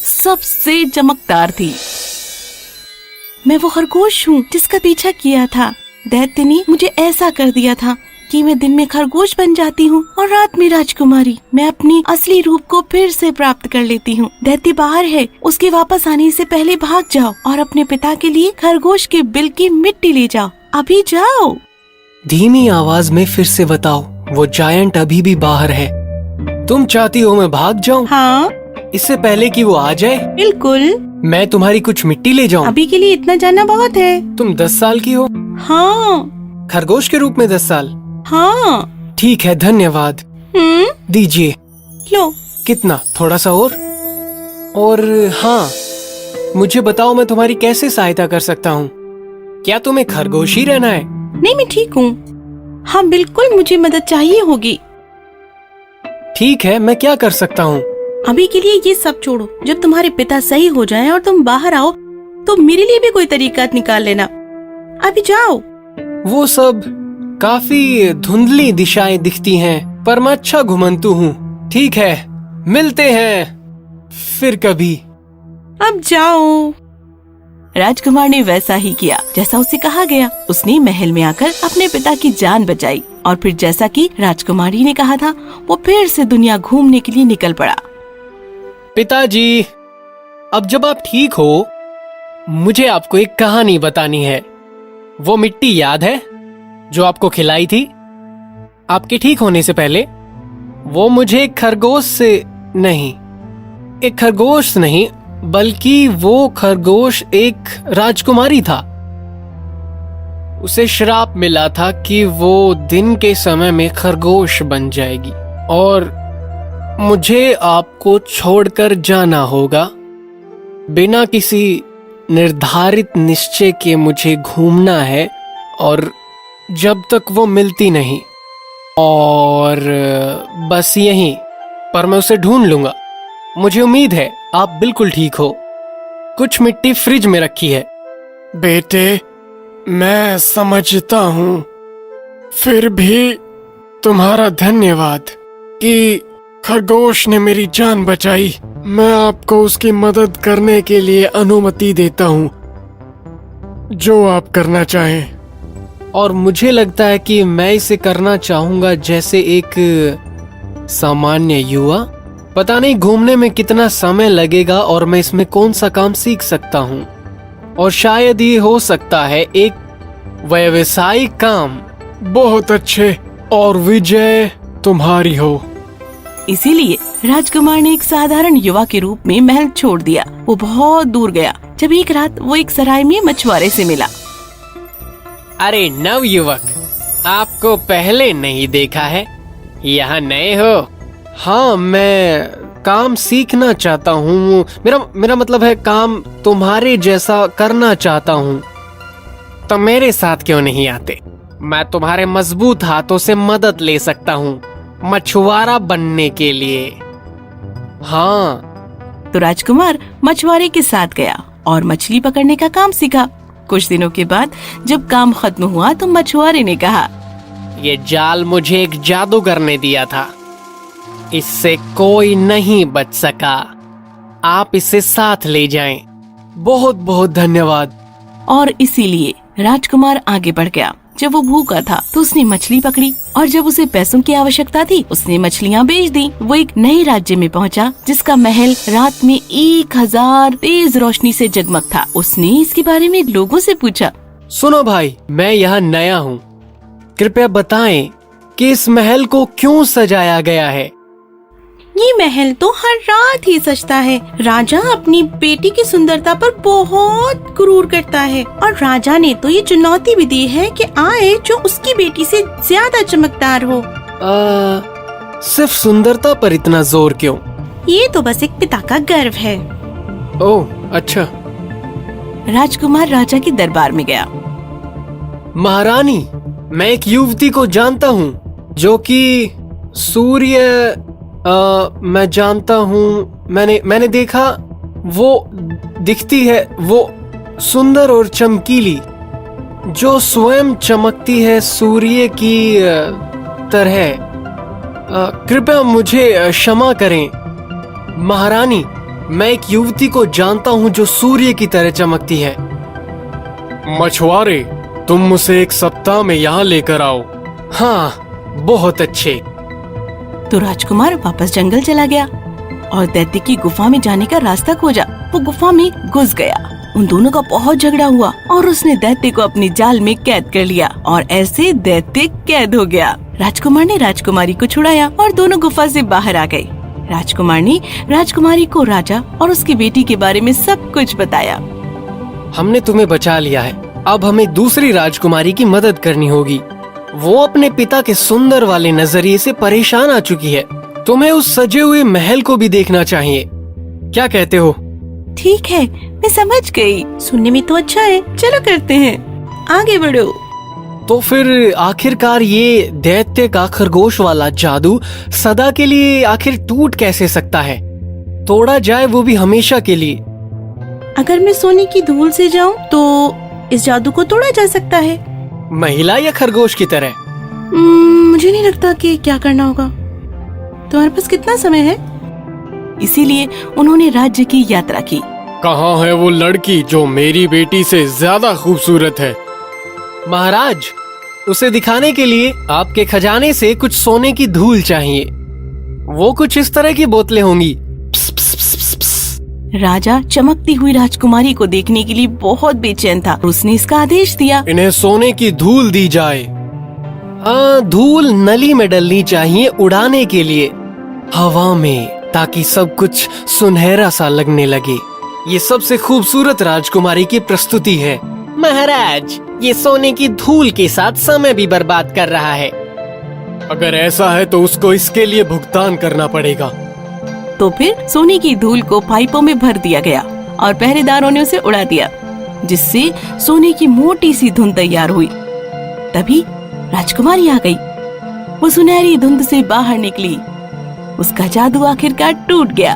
सबसे चमकदार थी। मैं वो खरगोश हूँ जिसका पीछा किया था। दैत्य ने मुझे ऐसा कर दिया था कि मैं दिन में खरगोश बन जाती हूँ और रात में राजकुमारी। मैं अपनी असली रूप को फिर से प्राप्त कर लेती हूँ। दैत्य बाहर है, उसके वापस आने से पहले भाग जाओ और अपने पिता के लिए खरगोश के बिल की मिट्टी ले जाओ। अभी जाओ। धीमी आवाज में फिर से बताओ। वो जायंट अभी भी बाहर है। तुम चाहती हो मैं भाग जाऊँ? हाँ, इससे पहले कि वो आ जाए? बिल्कुल। मैं तुम्हारी कुछ मिट्टी ले जाऊँ? अभी के लिए इतना जानना बहुत है। तुम 10 साल की हो? हाँ। खरगोश के रूप में 10 साल? हाँ। ठीक है, धन्यवाद। दीजिए। लो। कितना? थोड़ा सा और हाँ, मुझे बताओ मैं तुम्हारी कैसे सहायता कर सकता हूँ? क्या तुम्हें खरगोश ही रहना है? नहीं, मैं ठीक हूँ। हाँ बिल्कुल, मुझे मदद चाहिए होगी। ठीक है, मैं क्या कर सकता हूँ? अभी के लिए ये सब छोड़ो। जब तुम्हारे पिता सही हो जाएं और तुम बाहर आओ तो मेरे लिए भी कोई तरीका निकाल लेना। अभी जाओ। वो सब काफी धुंधली दिशाएं दिखती हैं, पर मैं अच्छा घुमंतू हूँ। ठीक है, मिलते हैं फिर कभी। अब जाओ। राजकुमार ने वैसा ही किया जैसा उसे कहा गया। उसने महल में आकर अपने पिता की जान बचाई और फिर जैसा कि राजकुमारी ने कहा था, वो फिर से दुनिया घूमने के लिए निकल पड़ा। पिताजी, अब जब आप ठीक हो, मुझे आपको एक कहानी बतानी है। वो मिट्टी याद है जो आपको खिलाई थी आपके ठीक होने से पहले? वो मुझे एक खरगोश नहीं, बल्कि वो खरगोश एक राजकुमारी था। उसे श्राप मिला था कि वो दिन के समय में खरगोश बन जाएगी और मुझे आपको छोड़कर जाना होगा। बिना किसी निर्धारित निश्चय के मुझे घूमना है और जब तक वो मिलती नहीं, और बस यहीं पर मैं उसे ढूंढ लूंगा। मुझे उम्मीद है आप बिल्कुल ठीक हो। कुछ मिट्टी फ्रिज में रखी है। बेटे, मैं समझता हूँ, फिर भी तुम्हारा धन्यवाद कि खरगोश ने मेरी जान बचाई। मैं आपको उसकी मदद करने के लिए अनुमति देता हूँ, जो आप करना चाहें। और मुझे लगता है कि मैं इसे करना चाहूंगा जैसे एक सामान्य युवा। पता नहीं घूमने में कितना समय लगेगा और मैं इसमें कौन सा काम सीख सकता हूँ, और शायद ये हो सकता है एक व्यावसायिक काम। बहुत अच्छे, और विजय तुम्हारी हो। इसीलिए राजकुमार ने एक साधारण युवा के रूप में महल छोड़ दिया। वो बहुत दूर गया। जब एक रात वो एक सराय में मछुआरे से मिला। अरे नवयुवक, आपको पहले नहीं देखा है, यहाँ नए हो? हाँ, मैं काम सीखना चाहता हूँ। मेरा मतलब है काम तुम्हारे जैसा करना चाहता हूँ। तो मेरे साथ क्यों नहीं आते? मैं तुम्हारे मजबूत हाथों से मदद ले सकता हूँ मछुआरा बनने के लिए। हाँ। तो राजकुमार मछुआरे के साथ गया और मछली पकड़ने का काम सीखा। कुछ दिनों के बाद जब काम खत्म हुआ तो मछुआरे ने कहा, ये जाल मुझे एक जादूगर ने दिया था, इससे कोई नहीं बच सका। आप इसे साथ ले जाएं। बहुत बहुत धन्यवाद। और इसीलिए राजकुमार आगे बढ़ गया। जब वो भूखा था तो उसने मछली पकड़ी, और जब उसे पैसों की आवश्यकता थी उसने मछलियाँ बेच दी। वो एक नए राज्य में पहुंचा जिसका महल रात में 1000 तेज रोशनी से जगमग था। उसने इसके बारे में लोगों से पूछा। सुनो भाई, मैं यहाँ नया हूँ, कृपया बताएं कि इस महल को क्यों सजाया गया है? ये महल तो हर रात ही सजता है। राजा अपनी बेटी की सुंदरता पर बहुत गुरूर करता है, और राजा ने तो ये चुनौती भी दी है कि आए जो उसकी बेटी से ज्यादा चमकदार हो। सिर्फ सुंदरता पर इतना जोर क्यों? ये तो बस एक पिता का गर्व है। ओह अच्छा। राजकुमार राजा के दरबार में गया। महारानी, मैं एक युवती को जानता हूँ जो कि सूर्य मैं जानता हूँ, मैंने देखा, वो दिखती है, वो सुंदर और चमकीली, जो स्वयं चमकती है सूर्य की तरह। कृपया मुझे क्षमा करें महारानी, मैं एक युवती को जानता हूँ जो सूर्य की तरह चमकती है। मछुआरे, तुम उसे एक सप्ताह में यहाँ लेकर आओ। हाँ, बहुत अच्छे। तो राजकुमार वापस जंगल चला गया और दैत्य की गुफा में जाने का रास्ता खोजा। वो गुफा में घुस गया। उन दोनों का बहुत झगड़ा हुआ और उसने दैत्य को अपने जाल में कैद कर लिया, और ऐसे दैत्य कैद हो गया। राजकुमार ने राजकुमारी को छुड़ाया और दोनों गुफा से बाहर आ गए। राजकुमार ने राजकुमारी को राजा और उसकी बेटी के बारे में सब कुछ बताया। हमने तुम्हें बचा लिया है, अब हमें दूसरी राजकुमारी की मदद करनी होगी। वो अपने पिता के सुंदर वाले नजरिए से परेशान आ चुकी है। तुम्हें उस सजे हुए महल को भी देखना चाहिए। क्या कहते हो? ठीक है, मैं समझ गई। सुनने में तो अच्छा है। चलो करते हैं, आगे बढ़ो। तो फिर आखिरकार ये दैत्य का खरगोश वाला जादू सदा के लिए आखिर टूट कैसे सकता है? तोड़ा जाए वो भी हमेशा के लिए। अगर मैं सोने की धूल से जाऊं तो इस जादू को तोड़ा जा सकता है। महिला या खरगोश की तरह? मुझे नहीं लगता कि क्या करना होगा। तुम्हारे पास कितना समय है? इसीलिए उन्होंने राज्य की यात्रा की। कहाँ है वो लड़की जो मेरी बेटी से ज्यादा खूबसूरत है? महाराज, उसे दिखाने के लिए आपके खजाने से कुछ सोने की धूल चाहिए। वो कुछ इस तरह की बोतलें होंगी। प्स, प्स, प्स, प्स। राजा चमकती हुई राजकुमारी को देखने के लिए बहुत बेचैन था। उसने इसका आदेश दिया। इन्हें सोने की धूल दी जाए। हाँ, धूल नली में डलनी चाहिए उड़ाने के लिए हवा में, ताकि सब कुछ सुनहरा सा लगने लगे। ये सबसे खूबसूरत राजकुमारी की प्रस्तुति है। महाराज, ये सोने की धूल के साथ समय भी बर्बाद कर रहा है। अगर ऐसा है तो उसको इसके लिए भुगतान करना पड़ेगा। तो फिर सोने की धूल को पाइपों में भर दिया गया और पहरेदारों ने उसे उड़ा दिया, जिससे सोने की मोटी सी धुंध तैयार हुई। तभी राजकुमारी आ गई। वो सुनहरी धुंध से बाहर निकली। उसका जादू आखिरकार टूट गया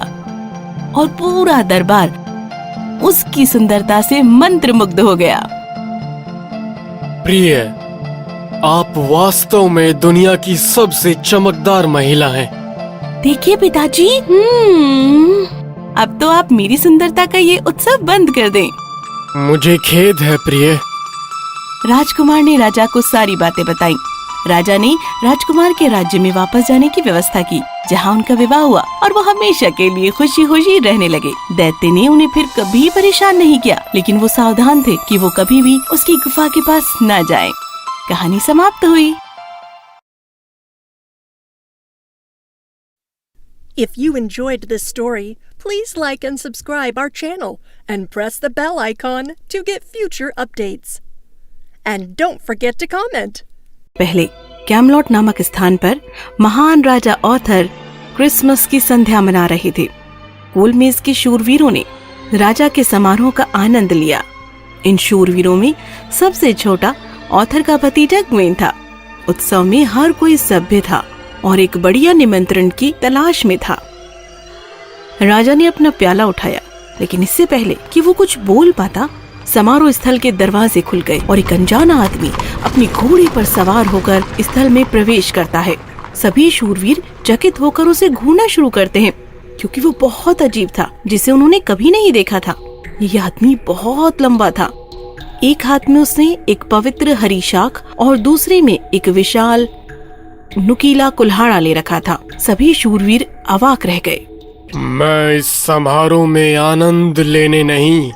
और पूरा दरबार उसकी सुंदरता से मंत्रमुग्ध हो गया। प्रिय, आप वास्तव में दुनिया की सबसे चमकदार महिला हैं। देखिए पिताजी, अब तो आप मेरी सुंदरता का ये उत्सव बंद कर दें। मुझे खेद है प्रिय। राजकुमार ने राजा को सारी बातें बताई। राजा ने राजकुमार के राज्य में वापस जाने की व्यवस्था की, जहाँ उनका विवाह हुआ और वो हमेशा के लिए खुशी खुशी रहने लगे। दैत्य ने उन्हें फिर कभी परेशान नहीं किया, लेकिन वो सावधान थे कि वो कभी भी उसकी गुफा के पास न जाएं। कहानी समाप्त हुई। If you enjoyed this story, please like and subscribe our channel and press the bell icon to get future updates. And don't forget to comment. पहले कैमलॉट नामक स्थान पर महान राजा ऑर्थर क्रिसमस की संध्या मना रहे थे। कोलमेज के शूरवीरों ने राजा के समारोह का आनंद लिया। इन शूरवीरों में सबसे छोटा ऑर्थर का भतीजा ग्वेन था। उत्सव में हर कोई सभ्य था और एक बढ़िया निमंत्रण की तलाश में था। राजा ने अपना प्याला उठाया, लेकिन इससे पहले कि वो कुछ बोल पाता, समारोह स्थल के दरवाजे खुल गए और एक अनजाना आदमी अपनी घोड़े पर सवार होकर स्थल में प्रवेश करता है। सभी शूरवीर चकित होकर उसे घूरना शुरू करते हैं, क्योंकि वो बहुत अजीब था, जिसे उन्होंने कभी नहीं देखा था। यह आदमी बहुत लंबा था। एक हाथ में उसने एक पवित्र हरी शाख और दूसरे में एक विशाल नुकीला कुल्हाड़ा ले रखा था। सभी शूरवीर अवाक रह गए। मैं इस समारोह में आनंद लेने नहीं,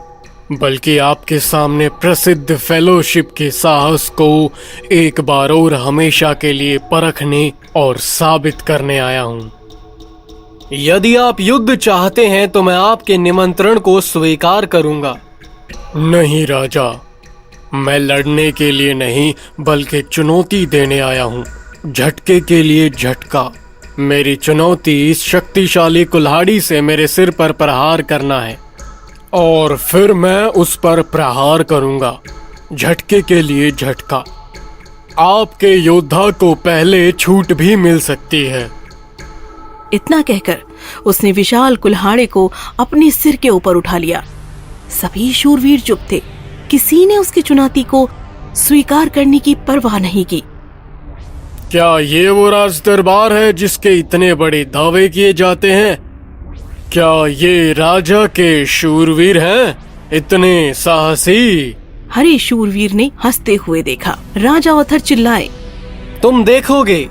बल्कि आपके सामने प्रसिद्ध फेलोशिप के साहस को एक बार और हमेशा के लिए परखने और साबित करने आया हूँ। यदि आप युद्ध चाहते हैं तो मैं आपके निमंत्रण को स्वीकार करूंगा। नहीं राजा, मैं लड़ने के लिए नहीं बल्कि चुनौती देने आया हूँ। झटके के लिए झटका। मेरी चुनौती इस शक्तिशाली कुल्हाड़ी से मेरे सिर पर प्रहार करना है और फिर मैं उस पर प्रहार करूंगा। झटके के लिए झटका। आपके योद्धा को पहले छूट भी मिल सकती है। इतना कहकर उसने विशाल कुल्हाड़े को अपने सिर के ऊपर उठा लिया। सभी शूरवीर चुप थे। किसी ने उसकी चुनौती को स्वीकार करने की परवाह नहीं की। क्या ये वो राज दरबार है जिसके इतने बड़े दावे किए जाते हैं? क्या ये राजा के शूरवीर हैं, इतने साहसी? हरे शूरवीर ने हंसते हुए देखा। राजा ऑर्थर चिल्लाए, तुम देखोगे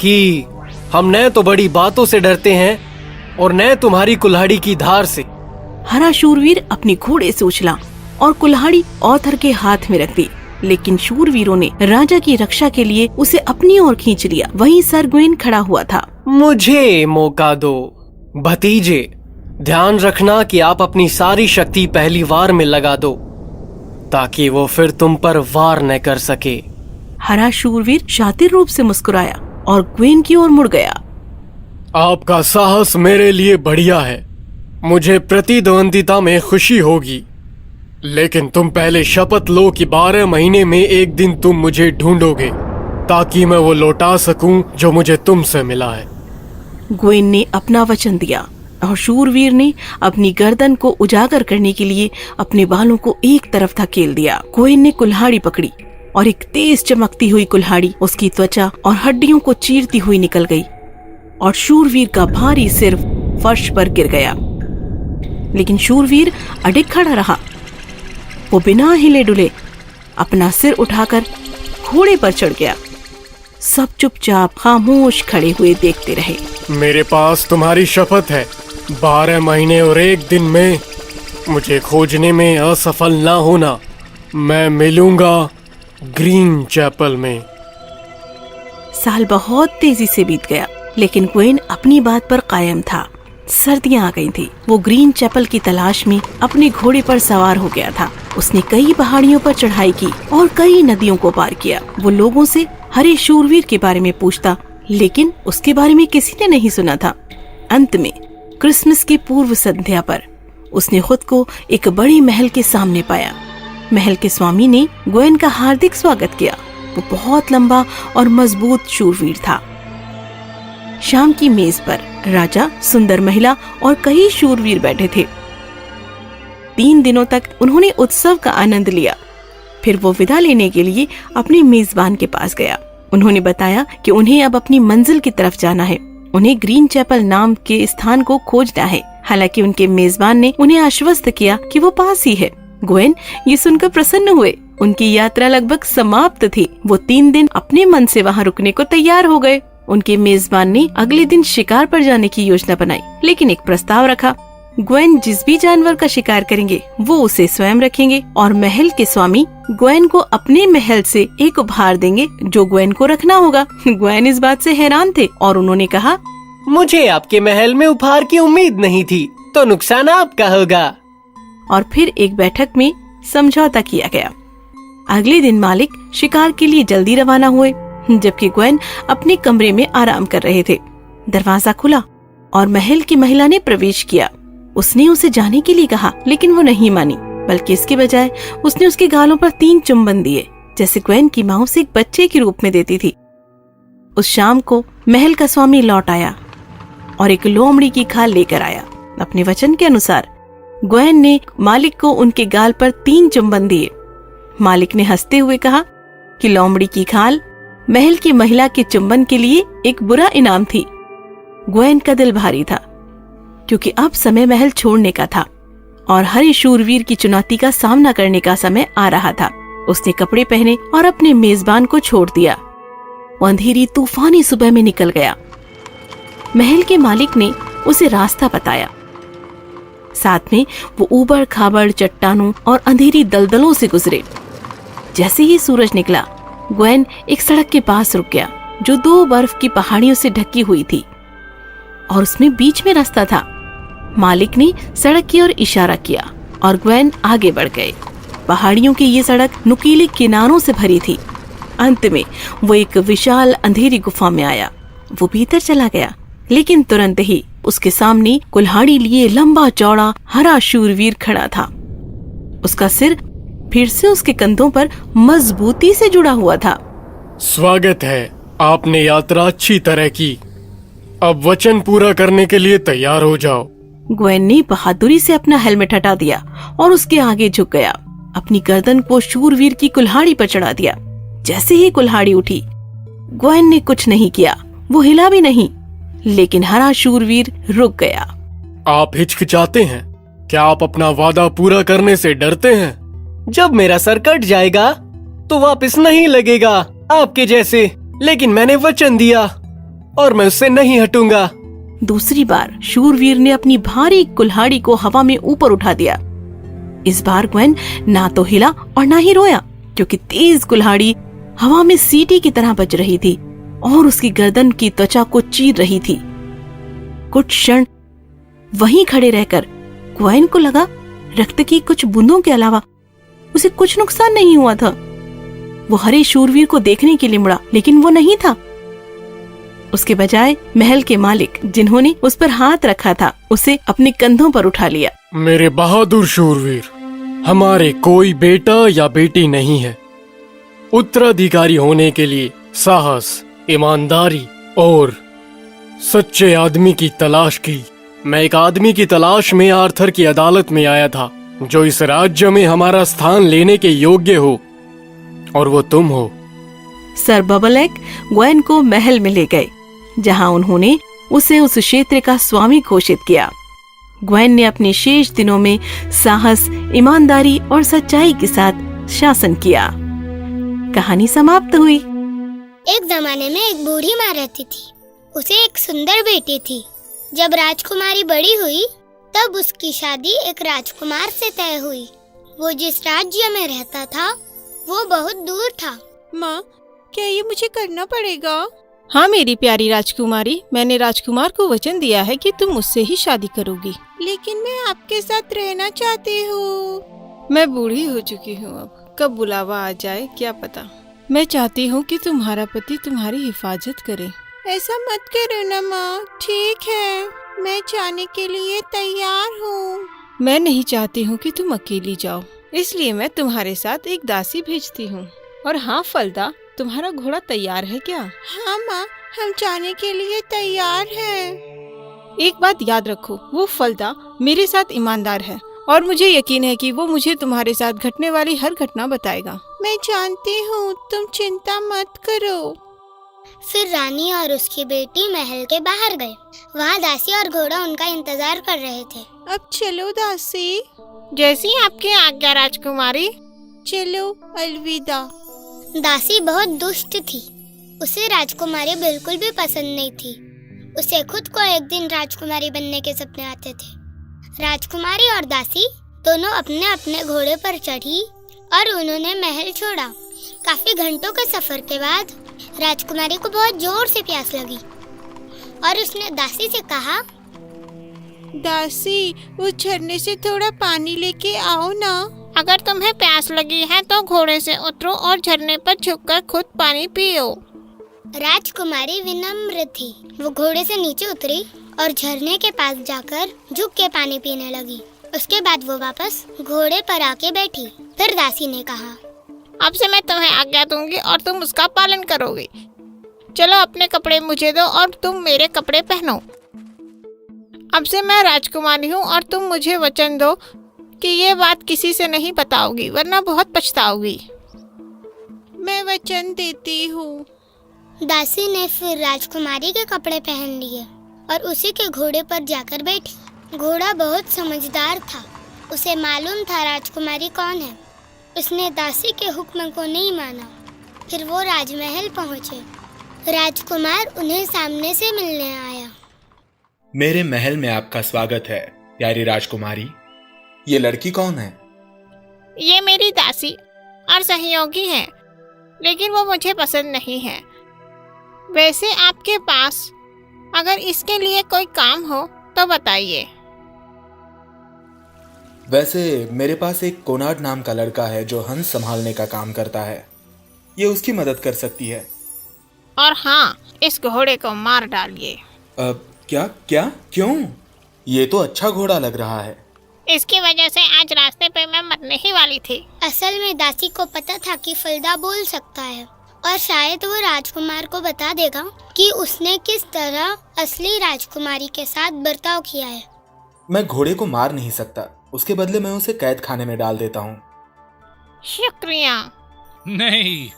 कि हम न तो बड़ी बातों से डरते हैं और न तुम्हारी कुल्हाड़ी की धार से। हरा शूरवीर अपनी घोड़े से उछला और कुल्हाड़ी ऑर्थर के हाथ में रख दी, लेकिन शूरवीरों ने राजा की रक्षा के लिए उसे अपनी ओर खींच लिया। वहीं सर ग्वेन खड़ा हुआ था। मुझे मौका दो भतीजे। ध्यान रखना कि आप अपनी सारी शक्ति पहली वार में लगा दो, ताकि वो फिर तुम पर वार न कर सके। हरा शूरवीर शातिर रूप से मुस्कुराया और ग्वेन की ओर मुड़ गया। आपका साहस मेरे लिए बढ़िया है। मुझे प्रतिद्वंदिता में खुशी होगी, लेकिन तुम पहले शपथ लो कि 12 महीने में एक दिन तुम मुझे ढूंढोगे, ताकि मैं वो लौटा सकूं जो मुझे तुमसे मिला है। ग्वेन ने अपना वचन दिया और शूरवीर ने अपनी गर्दन को उजागर करने के लिए अपने बालों को एक तरफ धकेल दिया। ग्वेन ने कुल्हाड़ी पकड़ी और एक तेज चमकती हुई कुल्हाड़ी उसकी त्वचा और हड्डियों को चीरती हुई निकल गई और शूरवीर का भारी सिर फर्श पर गिर गया। लेकिन शूरवीर अडिग खड़ा रहा। वो बिना हिले डुले अपना सिर उठाकर घोड़े पर चढ़ गया। सब चुपचाप खामोश खड़े हुए देखते रहे। मेरे पास तुम्हारी शपथ है 12 महीने और 1 दिन में मुझे खोजने में असफल ना होना, मैं मिलूंगा ग्रीन चैपल में। साल बहुत तेजी से बीत गया, लेकिन ग्वेन अपनी बात पर कायम था। सर्दियां आ गई थी। वो ग्रीन चैपल की तलाश में अपने घोड़े पर सवार हो गया था। उसने कई पहाड़ियों पर चढ़ाई की और कई नदियों को पार किया। वो लोगों से हरे शूरवीर के बारे में पूछता, लेकिन उसके बारे में किसी ने नहीं सुना था। अंत में क्रिसमस की पूर्व संध्या पर उसने खुद को एक बड़े महल के सामने पाया। महल के स्वामी ने ग्वेन का हार्दिक स्वागत किया। वो बहुत लंबा और मजबूत शूरवीर था। शाम की मेज पर राजा, सुंदर महिला और कई शूरवीर बैठे थे। 3 दिनों तक उन्होंने उत्सव का आनंद लिया। फिर वो विदा लेने के लिए अपने मेजबान के पास गया। उन्होंने बताया कि उन्हें अब अपनी मंजिल की तरफ जाना है। उन्हें ग्रीन चैपल नाम के स्थान को खोजना है। हालांकि उनके मेजबान ने उन्हें आश्वस्त किया कि वो पास ही है। ग्वेन ये सुनकर प्रसन्न हुए। उनकी यात्रा लगभग समाप्त थी। वो 3 दिन अपने मन से वहाँ रुकने को तैयार हो गए। उनके मेजबान ने अगले दिन शिकार पर जाने की योजना बनाई, लेकिन एक प्रस्ताव रखा। ग्वेन जिस भी जानवर का शिकार करेंगे वो उसे स्वयं रखेंगे और महल के स्वामी ग्वेन को अपने महल से एक उपहार देंगे जो ग्वेन को रखना होगा। ग्वेन इस बात से हैरान थे और उन्होंने कहा, मुझे आपके महल में उपहार की उम्मीद नहीं थी, तो नुकसान आपका होगा। और फिर एक बैठक में समझौता किया गया। अगले दिन मालिक शिकार के लिए जल्दी रवाना हुए, जबकि ग्वेन अपने कमरे में आराम कर रहे थे। दरवाजा खुला और महल की महिला ने प्रवेश किया। उसने उसे जाने के लिए कहा, लेकिन वो नहीं मानी, बल्कि इसके बजाय उसने उसके गालों पर 3 चुम्बन दिए, जैसे ग्वेन की माँ उसे एक बच्चे के रूप में देती थी। उस शाम को महल का स्वामी लौट आया और एक लोमड़ी की खाल लेकर आया। अपने वचन के अनुसार ग्वेन ने मालिक को उनके गाल पर 3 चुम्बन दिए। मालिक ने हंसते हुए कहा कि लोमड़ी की खाल महल की महिला के चुंबन के लिए एक बुरा इनाम थी। ग्वेन का दिल भारी था, क्योंकि अब समय महल छोड़ने का था और हरे शूरवीर की चुनौती का सामना करने का समय आ रहा था। उसने कपड़े पहने और अपने मेजबान को छोड़ दिया। वो अंधेरी तूफानी सुबह में निकल गया। महल के मालिक ने उसे रास्ता बताया। साथ में वो ऊबड़ खाबड़ चट्टानों और अंधेरी दलदलों से गुजरे। जैसे ही सूरज निकला, ग्वेन एक सड़क के पास रुक गया जो 2 बर्फ की पहाड़ियों से ढकी हुई थी और उसमें बीच में रास्ता था। मालिक ने सड़क की ओर इशारा किया और ग्वेन आगे बढ़ गए। पहाड़ियों की ये सड़क नुकीले किनारों से भरी थी। अंत में वो एक विशाल अंधेरी गुफा में आया। वो भीतर चला गया, लेकिन तुरंत ही उसके सामने कुल्हाड़ी लिए लंबा चौड़ा हरा शूरवीर खड़ा था। उसका सिर फिर से उसके कंधों पर मजबूती से जुड़ा हुआ था। स्वागत है, आपने यात्रा अच्छी तरह की। अब वचन पूरा करने के लिए तैयार हो जाओ। ग्वेन ने बहादुरी से अपना हेलमेट हटा दिया और उसके आगे झुक गया। अपनी गर्दन को शूरवीर की कुल्हाड़ी पर चढ़ा दिया। जैसे ही कुल्हाड़ी उठी, ग्वेन ने कुछ नहीं किया। वो हिला भी नहीं, लेकिन हरा शूरवीर रुक गया। आप हिचकिचाते हैं? क्या आप अपना वादा पूरा करने से डरते हैं? जब मेरा सर कट जाएगा तो वापस नहीं लगेगा आपके जैसे, लेकिन मैंने वचन दिया और मैं उससे नहीं हटूंगा। दूसरी बार शूरवीर ने अपनी भारी कुल्हाड़ी को हवा में ऊपर उठा दिया। इस बार ग्वेन ना तो हिला और ना ही रोया, क्योंकि तेज कुल्हाड़ी हवा में सीटी की तरह बज रही थी और उसकी गर्दन की त्वचा को चीर रही थी। कुछ क्षण वहीं खड़े रहकर ग्वेन को लगा रक्त की कुछ बूंदों के अलावा उसे कुछ नुकसान नहीं हुआ था। वो हरे शूरवीर को देखने के लिए मुड़ा, लेकिन वो नहीं था। उसके बजाय महल के मालिक, जिन्होंने उस पर हाथ रखा था, उसे अपने कंधों पर उठा लिया। मेरे बहादुर शूरवीर, हमारे कोई बेटा या बेटी नहीं है। उत्तराधिकारी होने के लिए साहस, ईमानदारी और सच्चे आदमी की तलाश की। मैं एक आदमी की तलाश में आर्थर की अदालत में आया था, जो इस राज्य में हमारा स्थान लेने के योग्य हो, और वो तुम हो। सर बबलैक ग्वेन को महल में ले गए, जहां उन्होंने उसे उस क्षेत्र का स्वामी घोषित किया। ग्वेन ने अपने शेष दिनों में साहस, ईमानदारी और सच्चाई के साथ शासन किया। कहानी समाप्त हुई। एक जमाने में एक बूढ़ी माँ रहती थी। उसे एक सुंदर बेटी थी। जब राजकुमारी बड़ी हुई तब उसकी शादी एक राजकुमार से तय हुई। वो जिस राज्य में रहता था वो बहुत दूर था। माँ, क्या ये मुझे करना पड़ेगा? हाँ मेरी प्यारी राजकुमारी, मैंने राजकुमार को वचन दिया है कि तुम मुझसे ही शादी करोगी। लेकिन मैं आपके साथ रहना चाहती हूँ। मैं बूढ़ी हो चुकी हूँ, अब कब बुलावा आ जाए क्या पता। मैं चाहती हूँ कि तुम्हारा पति तुम्हारी हिफाजत करे। ऐसा मत करो ना माँ। ठीक है, मैं जाने के लिए तैयार हूँ। मैं नहीं चाहती हूँ कि तुम अकेली जाओ, इसलिए मैं तुम्हारे साथ एक दासी भेजती हूँ। और हाँ फलदा, तुम्हारा घोड़ा तैयार है क्या? हाँ माँ, हम जाने के लिए तैयार हैं। एक बात याद रखो, वो फलदा मेरे साथ ईमानदार है और मुझे यकीन है कि वो मुझे तुम्हारे साथ घटने वाली हर घटना बताएगा। मैं जानती हूँ, तुम चिंता मत करो। फिर रानी और उसकी बेटी महल के बाहर गए। वहाँ दासी और घोड़ा उनका इंतजार कर रहे थे। अब चलो दासी। जैसी आपकी आज्ञा राजकुमारी। चलो, अलविदा। दासी बहुत दुष्ट थी। उसे राजकुमारी बिल्कुल भी पसंद नहीं थी। उसे खुद को एक दिन राजकुमारी बनने के सपने आते थे। राजकुमारी और दासी दोनों अपने अपने घोड़े पर चढ़ी और उन्होंने महल छोड़ा। काफी घंटों के सफर के बाद राजकुमारी को बहुत जोर से प्यास लगी और उसने दासी से कहा, दासी, उस झरने से थोड़ा पानी लेके आओ ना। अगर तुम्हें प्यास लगी है तो घोड़े से उतरो और झरने पर झुककर खुद पानी पियो। राजकुमारी विनम्र थी। वो घोड़े से नीचे उतरी और झरने के पास जाकर झुक के पानी पीने लगी। उसके बाद वो वापस घोड़े पर आके बैठी। फिर दासी ने कहा, अब से मैं तुम्हें आज्ञा दूंगी और तुम उसका पालन करोगी। चलो अपने कपड़े मुझे दो और तुम मेरे कपड़े पहनो। अब से मैं राजकुमारी हूँ और तुम मुझे वचन दो कि ये बात किसी से नहीं बताओगी, वरना बहुत पछताओगी। मैं वचन देती हूँ। दासी ने फिर राजकुमारी के कपड़े पहन लिए और उसी के घोड़े पर जाकर बैठी। घोड़ा बहुत समझदार था। उसे मालूम था राजकुमारी कौन है। उसने दासी के हुक्म को नहीं माना। फिर वो राजमहल पहुँचे। राजकुमार उन्हें सामने से मिलने आया। मेरे महल में आपका स्वागत है प्यारी राजकुमारी। ये लड़की कौन है? ये मेरी दासी और सहयोगी है, लेकिन वो मुझे पसंद नहीं है। वैसे आपके पास अगर इसके लिए कोई काम हो तो बताइए। वैसे मेरे पास एक कोनाड नाम का लड़का है जो हंस संभालने का काम करता है। ये उसकी मदद कर सकती है। और हाँ, इस घोड़े को मार डालिए। क्या क्या क्यों? ये तो अच्छा घोड़ा लग रहा है। इसकी वजह से आज रास्ते पे मैं मरने ही वाली थी। असल में दासी को पता था कि फलदा बोल सकता है और शायद वो राजकुमार को बता देगा कि उसने किस तरह असली राजकुमारी के साथ बर्ताव किया है। मैं घोड़े को मार नहीं सकता, उसके बदले मैं उसे कैद खाने में डाल देता हूँ। शुक्रिया। नहीं।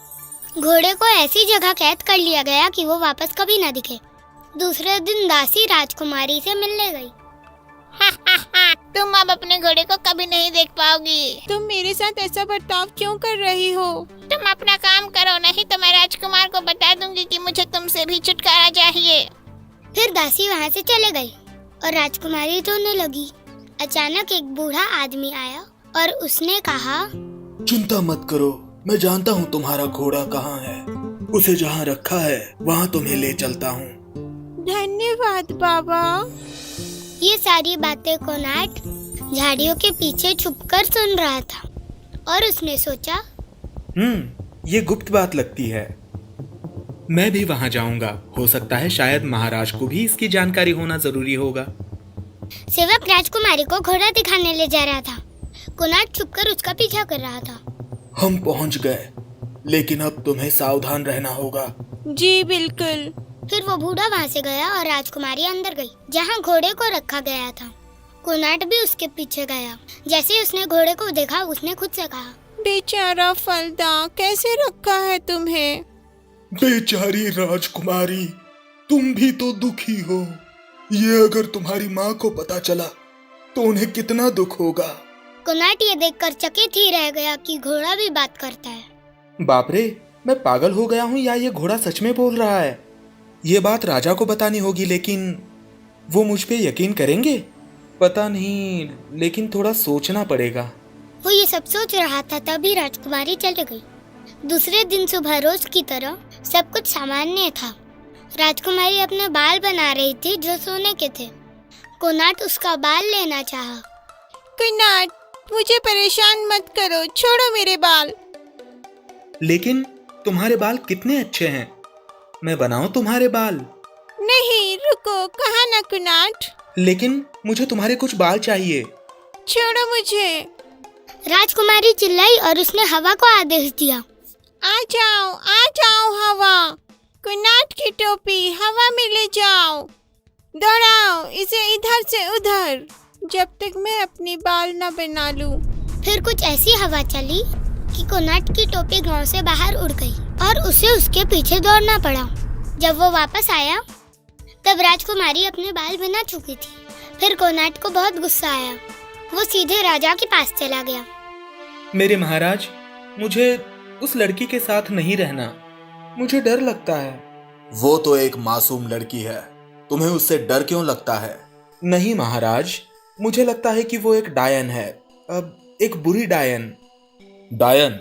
घोड़े को ऐसी जगह कैद कर लिया गया कि वो वापस कभी न दिखे। दूसरे दिन दासी राजकुमारी से मिलने गई। तुम अब अपने घोड़े को कभी नहीं देख पाओगी। तुम मेरे साथ ऐसा बर्ताव क्यों कर रही हो? तुम अपना काम करो, नहीं तो मैं राजकुमार को बता दूंगी कि मुझे तुमसे भी छुटकारा चाहिए। फिर दासी वहाँ से चले गई और राजकुमारी रोने लगी। अचानक एक बूढ़ा आदमी आया और उसने कहा, चिंता मत करो, मैं जानता हूँ तुम्हारा घोड़ा कहाँ है। उसे जहाँ रखा है वहाँ तुम्हें ले चलता हूँ। धन्यवाद बाबा। ये सारी बातें कोनाट झाड़ियों के पीछे छुपकर सुन रहा था और उसने सोचा, ये गुप्त बात लगती है। मैं भी वहाँ जाऊंगा। हो सकता है शायद महाराज को भी इसकी जानकारी होना जरूरी होगा। सेवक राजकुमारी को घोड़ा दिखाने ले जा रहा था। कोनाट छुपकर उसका पीछा कर रहा था। हम पहुँच गए, लेकिन अब तुम्हें सावधान रहना होगा। जी बिल्कुल। फिर वो बूढ़ा वहाँ से गया और राजकुमारी अंदर गई जहाँ घोड़े को रखा गया था। कोनाट भी उसके पीछे गया। जैसे ही उसने घोड़े को देखा उसने खुद से कहा, बेचारा फलदा, कैसे रखा है तुम्हें? बेचारी राजकुमारी, तुम भी तो दुखी हो। ये अगर तुम्हारी माँ को पता चला तो उन्हें कितना दुख होगा। कोनाट ये देखकर चकित ही रह गया कि घोड़ा भी बात करता है। बाप रे, मैं पागल हो गया हूँ या ये घोड़ा सच में बोल रहा है? ये बात राजा को बतानी होगी, लेकिन वो मुझ पे यकीन करेंगे? पता नहीं, लेकिन थोड़ा सोचना पड़ेगा। वो ये सब सोच रहा था तभी राजकुमारी चली गई। दूसरे दिन सुबह रोज की तरह सब कुछ सामान्य था। राजकुमारी अपने बाल बना रही थी जो सोने के थे। कोनाट उसका बाल लेना चाहा। कोनाट, मुझे परेशान मत करो, छोड़ो मेरे बाल। लेकिन तुम्हारे बाल कितने अच्छे हैं, मैं बनाऊं तुम्हारे बाल? नहीं, रुको, कहा ना कोनाट। लेकिन मुझे तुम्हारे कुछ बाल चाहिए। छोड़ो मुझे। राजकुमारी चिल्लाई और उसने हवा को आदेश दिया। आ जाओ हवा। कोनाट की टोपी हवा में ले जाओ। दौड़ाओ इसे इधर से उधर, जब तक मैं अपने बाल न बना लूं। फिर कुछ ऐसी हवा चली कि कोनाट की टोपी गांव से बाहर उड़ गई और उसे उसके पीछे दौड़ना पड़ा। जब वो वापस आया तब राजकुमारी अपने बाल बना चुकी थी। फिर कोनाट को बहुत गुस्सा आया। वो सीधे राजा के पास चला गया। मेरे महाराज, मुझे उस लड़की के साथ नहीं रहना, मुझे डर लगता है। वो तो एक मासूम लड़की है, तुम्हें उससे डर क्यों लगता है? नहीं महाराज, मुझे लगता है कि वो एक डायन है, अब एक बुरी डायन। डायन?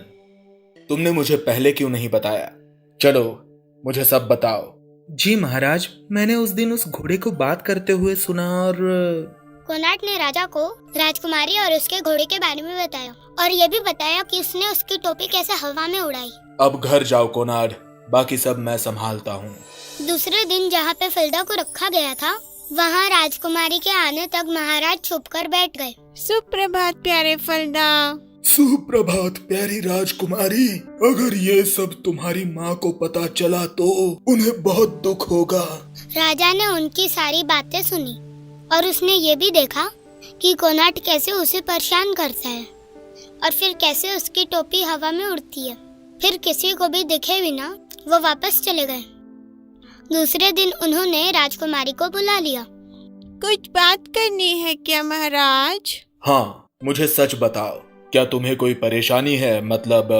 तुमने मुझे पहले क्यों नहीं बताया? चलो मुझे सब बताओ। जी महाराज, मैंने उस दिन उस घोड़े को बात करते हुए सुना और कोनाट ने राजा को राजकुमारी और उसके घोड़े के बारे में बताया और ये भी बताया कि उसने उसकी टोपी कैसे हवा में उड़ाई। अब घर जाओ कोनाड, बाकी सब मैं संभालता हूँ। दूसरे दिन जहाँ पे फिल्डा को रखा गया था वहाँ राजकुमारी के आने तक महाराज छुपकर बैठ गए। सुप्रभात प्यारे फल्डा। सुप्रभात प्यारी राजकुमारी। अगर ये सब तुम्हारी माँ को पता चला तो उन्हें बहुत दुख होगा। राजा ने उनकी सारी बातें सुनी और उसने ये भी देखा कि कोनाट कैसे उसे परेशान करता है और फिर कैसे उसकी टोपी हवा में उड़ती है। फिर किसी को भी दिखे बिना वो वापस चले गए। दूसरे दिन उन्होंने राजकुमारी को बुला लिया। कुछ बात करनी है क्या महाराज? हाँ, मुझे सच बताओ, क्या तुम्हें कोई परेशानी है? मतलब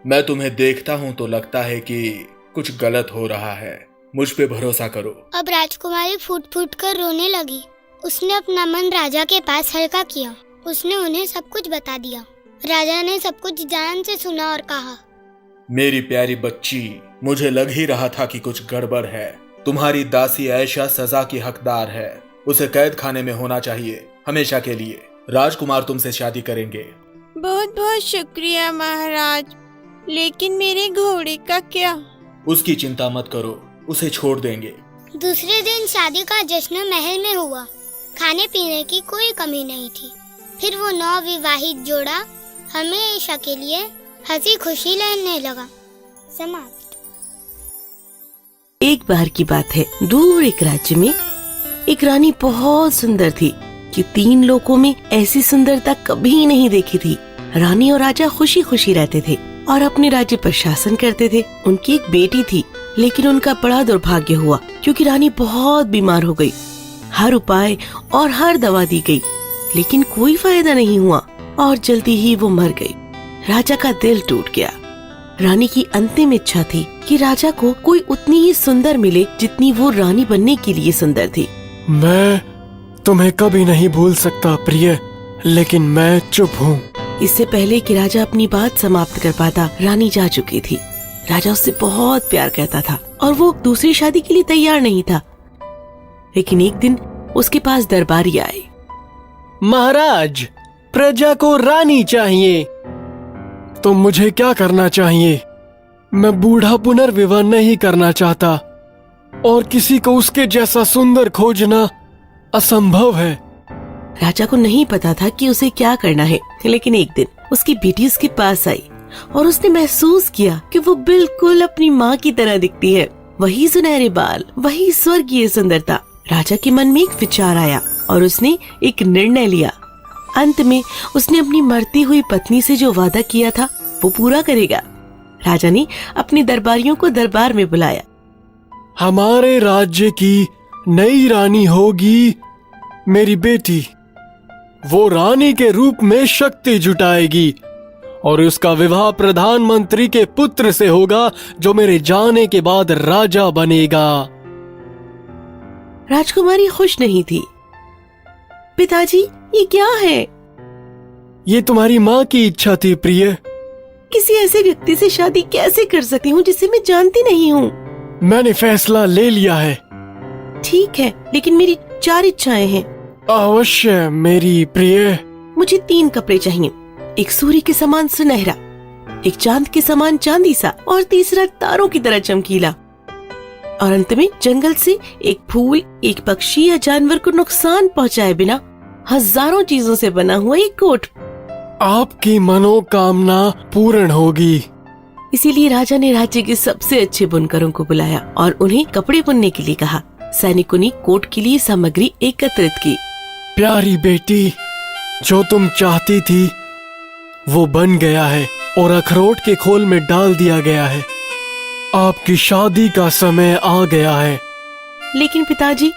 मैं तुम्हें देखता हूँ तो लगता है कि कुछ गलत हो रहा है, मुझ पे भरोसा करो। अब राजकुमारी फूट फूट कर रोने लगी। उसने अपना मन राजा के पास हल्का किया। उसने उन्हें सब कुछ बता दिया। राजा ने सब कुछ ध्यान से सुना और कहा, मेरी प्यारी बच्ची, मुझे लग ही रहा था कि कुछ गड़बड़ है। तुम्हारी दासी ऐशा सजा की हकदार है, उसे कैद खाने में होना चाहिए हमेशा के लिए। राजकुमार तुमसे शादी करेंगे। बहुत बहुत शुक्रिया महाराज, लेकिन मेरे घोड़े का क्या? उसकी चिंता मत करो, उसे छोड़ देंगे। दूसरे दिन शादी का जश्न महल में हुआ। खाने पीने की कोई कमी नहीं थी। फिर वो नवविवाहित जोड़ा हमेशा के लिए हंसी खुशी रहने लगा। समाप्त। एक बार की बात है, दूर एक राज्य में एक रानी बहुत सुंदर थी कि 3 लोकों में ऐसी सुंदरता कभी नहीं देखी थी। रानी और राजा खुशी खुशी रहते थे और अपने राज्य पर शासन करते थे। उनकी एक बेटी थी, लेकिन उनका बड़ा दुर्भाग्य हुआ क्योंकि रानी बहुत बीमार हो गई। हर उपाय और हर दवा दी गई, लेकिन कोई फायदा नहीं हुआ और जल्दी ही वो मर गई। राजा का दिल टूट गया। रानी की अंतिम इच्छा थी कि राजा को कोई उतनी ही सुंदर मिले जितनी वो रानी बनने के लिए सुंदर थी। मैं तुम्हें कभी नहीं भूल सकता प्रिय, लेकिन मैं चुप हूँ। इससे पहले कि राजा अपनी बात समाप्त कर पाता, रानी जा चुकी थी। राजा उससे बहुत प्यार करता था और वो दूसरी शादी के लिए तैयार नहीं था। लेकिन एक दिन उसके पास दरबारी आए। महाराज, प्रजा को रानी चाहिए, तो मुझे क्या करना चाहिए? मैं बूढ़ा पुनर्विवाह नहीं करना चाहता और किसी को उसके जैसा सुंदर खोजना असंभव है। राजा को नहीं पता था कि उसे क्या करना है, लेकिन एक दिन उसकी बेटी उसके पास आई और उसने महसूस किया कि वो बिल्कुल अपनी माँ की तरह दिखती है। वही सुनहरे बाल, वही स्वर्गीय सुंदरता। राजा के मन में एक विचार आया और उसने एक निर्णय लिया। अंत में उसने अपनी मरती हुई पत्नी से जो वादा किया था वो पूरा करेगा। राजा ने अपने दरबारियों को दरबार में बुलाया। हमारे राज्य की नई रानी होगी मेरी बेटी। वो रानी के रूप में शक्ति जुटाएगी और उसका विवाह प्रधानमंत्री के पुत्र से होगा जो मेरे जाने के बाद राजा बनेगा। राजकुमारी खुश नहीं थी। पिताजी, ये क्या है? ये तुम्हारी माँ की इच्छा थी प्रिय। किसी ऐसे व्यक्ति से शादी कैसे कर सकती हूँ जिसे मैं जानती नहीं हूँ? मैंने फैसला ले लिया है। ठीक है, लेकिन मेरी 4 इच्छाएं हैं। अवश्य मेरी प्रिय। मुझे 3 कपड़े चाहिए, एक सूर्य के समान सुनहरा, एक चांद के समान चांदी सा, और तीसरा तारों की तरह चमकीला, और अंत में जंगल से एक फूल, एक पक्षी या जानवर को नुकसान पहुंचाए बिना हजारों चीजों से बना हुआ एक कोट। आपकी मनोकामना पूर्ण होगी। इसीलिए राजा ने राज्य के सबसे अच्छे बुनकरों को बुलाया और उन्हें कपड़े बुनने के लिए कहा। सैनिकों ने कोट के लिए सामग्री एकत्रित की। प्यारी बेटी, जो तुम चाहती थी वो बन गया है और अखरोट के खोल में डाल दिया गया है। आपकी शादी का समय आ गया है। लेकिन पिताजी,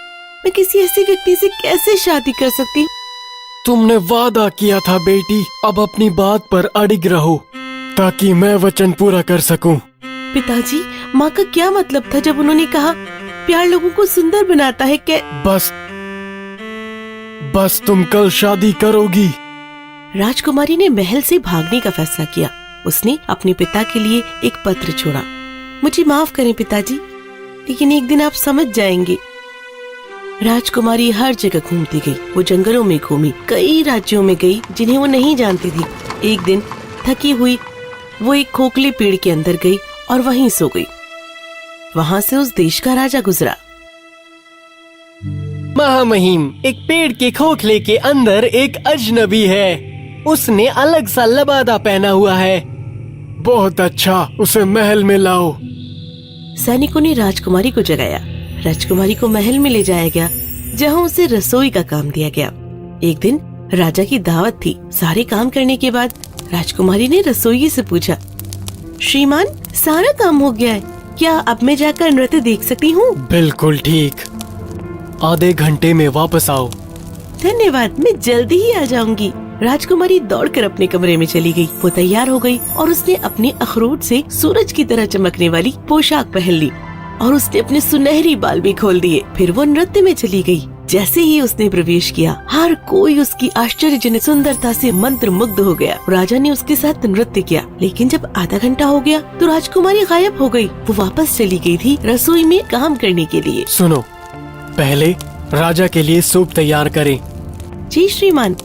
मैं किसी ऐसे व्यक्ति से कैसे शादी कर सकती हूँ? तुमने वादा किया था बेटी, अब अपनी बात पर अड़िग रहो ताकि मैं वचन पूरा कर सकूं। पिताजी, माँ का क्या मतलब था जब उन्होंने कहा प्यार लोगों को सुंदर बनाता है? बस तुम कल शादी करोगी। राजकुमारी ने महल से भागने का फैसला किया। उसने अपने पिता के लिए एक पत्र छोड़ा। मुझे माफ करें पिताजी, लेकिन एक दिन आप समझ जाएंगे। राजकुमारी हर जगह घूमती गई। वो जंगलों में घूमी, कई राज्यों में गई जिन्हें वो नहीं जानती थी। एक दिन थकी हुई वो एक खोखले पेड़ के अंदर गई और वहीं सो गई। वहाँ से उस देश का राजा गुजरा। महामहिम, एक पेड़ के खोखले के अंदर एक अजनबी है। उसने अलग सा लबादा पहना हुआ है। बहुत अच्छा, उसे महल में लाओ। सैनिकों ने राजकुमारी को जगाया। राजकुमारी को महल में ले जाया गया, जहाँ उसे रसोई का काम दिया गया। एक दिन राजा की दावत थी। सारे काम करने के बाद राजकुमारी ने रसोइये से पूछा, श्रीमान, सारा काम हो गया है, क्या अब मैं जाकर नृत्य देख सकती हूँ? बिल्कुल ठीक, आधे घंटे में वापस आओ। धन्यवाद, मैं जल्दी ही आ जाऊंगी। राजकुमारी दौड़कर अपने कमरे में चली गई। वो तैयार हो गई और उसने अपने अखरोट से सूरज की तरह चमकने वाली पोशाक पहन ली और उसने अपने सुनहरी बाल भी खोल दिए। फिर वो नृत्य में चली गई। जैसे ही उसने प्रवेश किया, हर कोई उसकी आश्चर्यजनक सुंदरता से मंत्रमुग्ध हो गया। राजा ने उसके साथ नृत्य किया, लेकिन जब आधा घंटा हो गया तो राजकुमारी गायब हो गई। वो वापस चली गई थी रसोई में काम करने के लिए। सुनो, पहले राजा के लिए सूप तैयार करें। जी श्रीमान।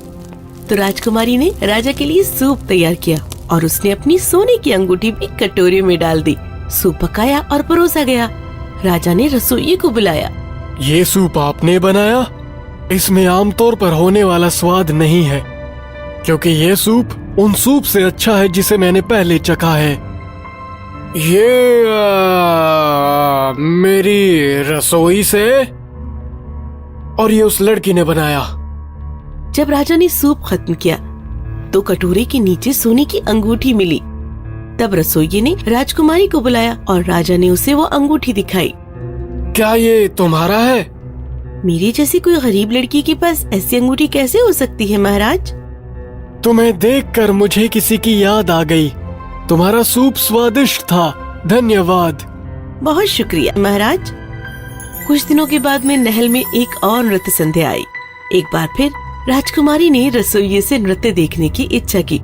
तो राजकुमारी ने राजा के लिए सूप तैयार किया और उसने अपनी सोने की अंगूठी भी कटोरे में डाल दी। सूप पकाया और परोसा गया। राजा ने रसोइये को बुलाया। ये सूप आपने बनाया? इसमें आमतौर पर होने वाला स्वाद नहीं है, क्योंकि ये सूप उन सूप से अच्छा है जिसे मैंने पहले चखा है। ये मेरी रसोई से, और ये उस लड़की ने बनाया। जब राजा ने सूप खत्म किया तो कटोरे के नीचे सोने की अंगूठी मिली। तब रसोइये ने राजकुमारी को बुलाया और राजा ने उसे वो अंगूठी दिखाई। क्या ये तुम्हारा है? मेरी जैसी कोई गरीब लड़की के पास ऐसी अंगूठी कैसे हो सकती है महाराज? तुम्हें देखकर मुझे किसी की याद आ गई। तुम्हारा सूप स्वादिष्ट था, धन्यवाद। बहुत शुक्रिया महाराज। कुछ दिनों के बाद में महल में एक और नृत्य संध्या आई। एक बार फिर राजकुमारी ने रसोइये से नृत्य देखने की इच्छा की।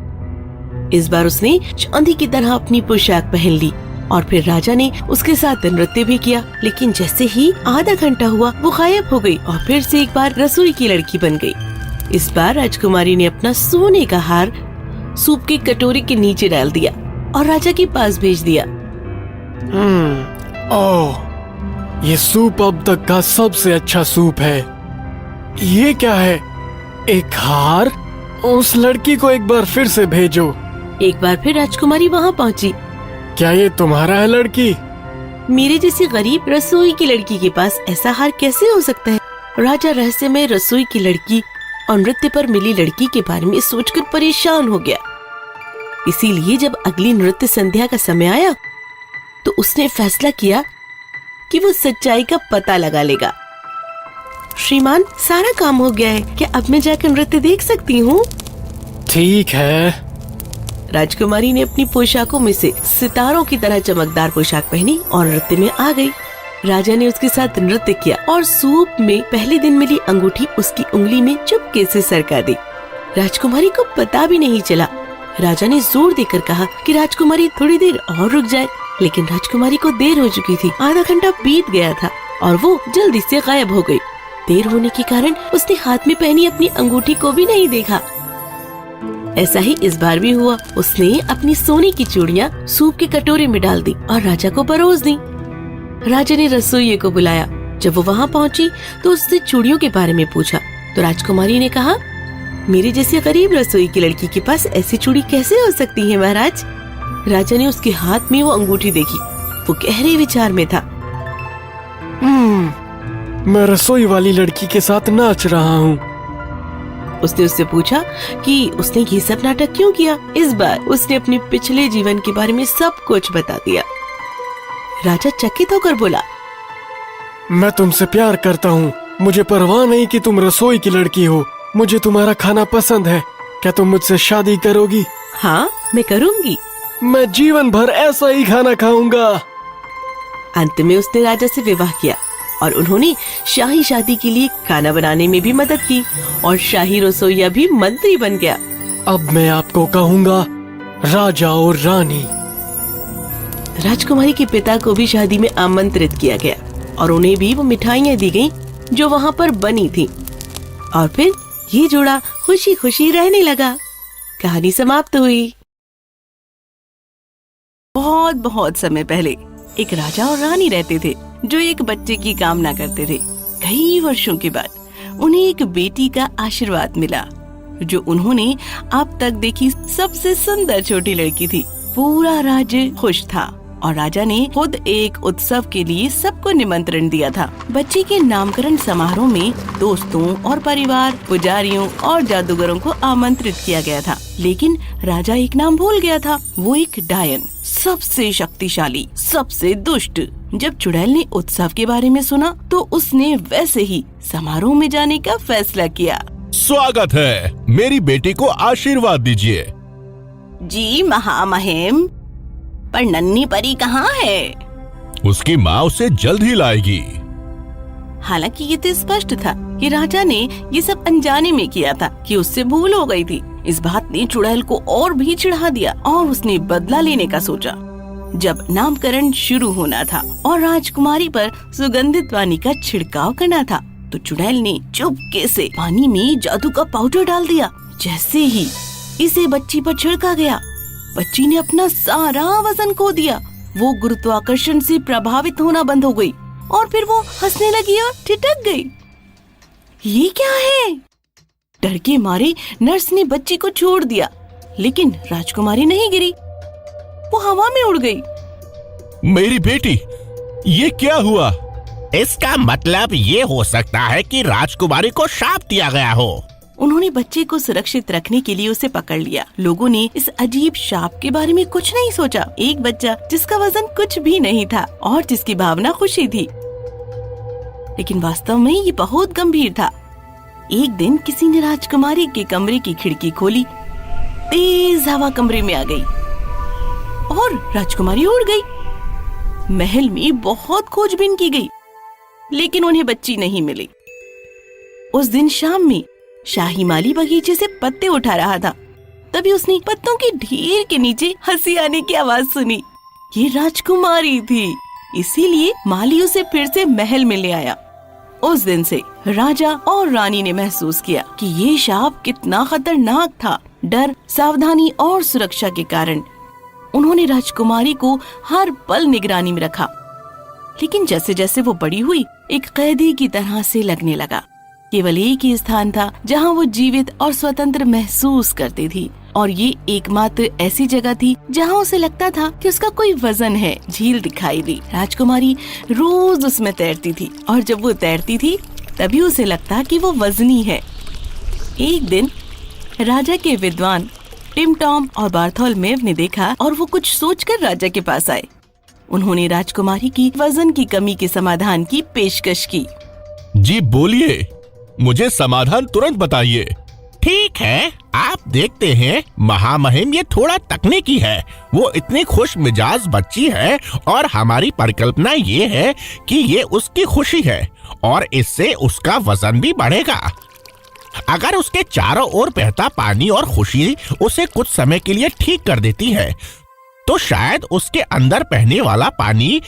इस बार उसने चांदी की तरह अपनी पोशाक पहन ली और फिर राजा ने उसके साथ नृत्य भी किया। लेकिन जैसे ही आधा घंटा हुआ वो गायब हो गई और फिर से एक बार रसोई की लड़की बन गई। इस बार राजकुमारी ने अपना सोने का हार सूप के कटोरे के नीचे डाल दिया और राजा के पास भेज दिया। ओह, ये सूप अब तक का सबसे अच्छा सूप है। ये क्या है? एक हार? उस लड़की को एक बार फिर से भेजो। एक बार फिर राजकुमारी वहाँ पहुँची। क्या ये तुम्हारा है लड़की? मेरे जैसी गरीब रसोई की लड़की के पास ऐसा हार कैसे हो सकता है? राजा रहस्य में रसोई की लड़की और नृत्य पर मिली लड़की के बारे में सोचकर परेशान हो गया। इसीलिए जब अगली नृत्य संध्या का समय आया तो उसने फैसला किया कि वो सच्चाई का पता लगा लेगा। श्रीमान, सारा काम हो गया है, क्या अब मैं जाकर नृत्य देख सकती हूँ? ठीक है। राजकुमारी ने अपनी पोशाकों में से सितारों की तरह चमकदार पोशाक पहनी और नृत्य में आ गई। राजा ने उसके साथ नृत्य किया और सूप में पहले दिन मिली अंगूठी उसकी उंगली में चुपके से सरका दी। राजकुमारी को पता भी नहीं चला। राजा ने जोर देकर कहा कि राजकुमारी थोड़ी देर और रुक जाए, लेकिन राजकुमारी को देर हो चुकी थी। आधा घंटा बीत गया था और वो जल्दी से गायब हो गई। देर होने के कारण उसने हाथ में पहनी अपनी अंगूठी को भी नहीं देखा। ऐसा ही इस बार भी हुआ। उसने अपनी सोने की चूड़ियाँ सूप के कटोरे में डाल दी और राजा को परोस दी। राजा ने रसोइये को बुलाया। जब वो वहाँ पहुँची तो उससे चूड़ियों के बारे में पूछा तो राजकुमारी ने कहा, मेरे जैसी गरीब रसोई की लड़की के पास ऐसी चूड़ी कैसे हो सकती है महाराज। राजा ने उसके हाथ में वो अंगूठी देखी। वो गहरे विचार में था। मैं रसोई वाली लड़की के साथ नाच रहा हूँ। उसने उससे पूछा कि उसने ये सब नाटक क्यों किया। इस बार उसने अपने पिछले जीवन के बारे में सब कुछ बता दिया। राजा चकित होकर बोला, मैं तुमसे प्यार करता हूँ। मुझे परवाह नहीं कि तुम रसोई की लड़की हो। मुझे तुम्हारा खाना पसंद है। क्या तुम मुझसे शादी करोगी? हाँ, मैं करूँगी। मैं जीवन भर ऐसा ही खाना खाऊंगा। अंत में उसने राजा से विवाह किया और उन्होंने शाही शादी के लिए खाना बनाने में भी मदद की और शाही रसोइया भी मंत्री बन गया। अब मैं आपको कहूँगा राजा और रानी। राजकुमारी के पिता को भी शादी में आमंत्रित किया गया और उन्हें भी वो मिठाइयाँ दी गईं जो वहाँ पर बनी थी। और फिर ये जोड़ा खुशी खुशी रहने लगा। कहानी समाप्त हुई। बहुत बहुत समय पहले एक राजा और रानी रहते थे जो एक बच्चे की कामना करते थे। कई वर्षों के बाद उन्हें एक बेटी का आशीर्वाद मिला जो उन्होंने अब तक देखी सबसे सुंदर छोटी लड़की थी। पूरा राज्य खुश था और राजा ने खुद एक उत्सव के लिए सबको निमंत्रण दिया था। बच्चे के नामकरण समारोह में दोस्तों और परिवार, पुजारियों और जादूगरों को आमंत्रित किया गया था, लेकिन राजा एक नाम भूल गया था। वो एक डायन, सबसे शक्तिशाली, सबसे दुष्ट। जब चुड़ैल ने उत्सव के बारे में सुना तो उसने वैसे ही समारोह में जाने का फैसला किया। स्वागत है, मेरी बेटी को आशीर्वाद दीजिए। जी महामहिम, पर नन्ही परी कहाँ है? उसकी माँ उसे जल्द ही लाएगी। हालांकि ये तो स्पष्ट था कि राजा ने ये सब अनजाने में किया था कि उससे भूल हो गई थी। इस बात ने चुड़ैल को और भी चिढ़ा दिया और उसने बदला लेने का सोचा। जब नामकरण शुरू होना था और राजकुमारी पर सुगंधित पानी का छिड़काव करना था तो चुड़ैल ने चुपके से पानी में जादू का पाउडर डाल दिया। जैसे ही इसे बच्ची पर छिड़का गया, बच्ची ने अपना सारा वजन खो दिया। वो गुरुत्वाकर्षण से प्रभावित होना बंद हो गई और फिर वो हंसने लगी और ठिठक गई। ये क्या है? डर के मारे नर्स ने बच्ची को छोड़ दिया, लेकिन राजकुमारी नहीं गिरी, वो हवा में उड़ गई। मेरी बेटी, ये क्या हुआ? इसका मतलब ये हो सकता है कि राजकुमारी को शाप दिया गया हो। उन्होंने बच्चे को सुरक्षित रखने के लिए उसे पकड़ लिया। लोगों ने इस अजीब शाप के बारे में कुछ नहीं सोचा। एक बच्चा जिसका वजन कुछ भी नहीं था और जिसकी भावना खुशी थी, लेकिन वास्तव में ये बहुत गंभीर था। एक दिन किसी ने राजकुमारी के कमरे की खिड़की खोली। तेज हवा कमरे में आ गई और राजकुमारी उड़ गई। महल में बहुत खोजबीन की गई, लेकिन उन्हें बच्ची नहीं मिली। उस दिन शाम में शाही माली बगीचे से पत्ते उठा रहा था। तभी उसने पत्तों के ढेर के नीचे हंसी आने की आवाज सुनी। ये राजकुमारी थी, इसीलिए माली उसे फिर से महल में ले आया। उस दिन से राजा और रानी ने महसूस किया कि ये शाप कितना खतरनाक था। डर, सावधानी और सुरक्षा के कारण उन्होंने राजकुमारी को हर पल निगरानी में रखा। लेकिन जैसे जैसे वो बड़ी हुई, एक कैदी की तरह से लगने लगा। केवल एक ही स्थान था जहाँ वो जीवित और स्वतंत्र महसूस करती थी, और ये एकमात्र ऐसी जगह थी जहाँ उसे लगता था कि उसका कोई वजन है। झील दिखाई दी। राजकुमारी रोज उसमें तैरती थी और जब वो तैरती थी तभी उसे लगता कि वो वजनी है। एक दिन राजा के विद्वान टिम टॉम और बार्थोलोमेव ने देखा और वो कुछ सोचकर राजा के पास आए। उन्होंने राजकुमारी की वजन की कमी के समाधान की पेशकश की। जी बोलिए, मुझे समाधान तुरंत बताइए। ठीक है, आप देखते हैं महामहिम, ये थोड़ा तकनीकी है। वो इतनी खुश मिजाज बच्ची है और हमारी परिकल्पना ये है कि ये उसकी खुशी है और इससे उसका वजन भी बढ़ेगा। अगर उसके चारों ओर बहता पानी और खुशी उसे कुछ समय के लिए ठीक कर देती है, तो शायद उसके अंदर बहने वाला पानी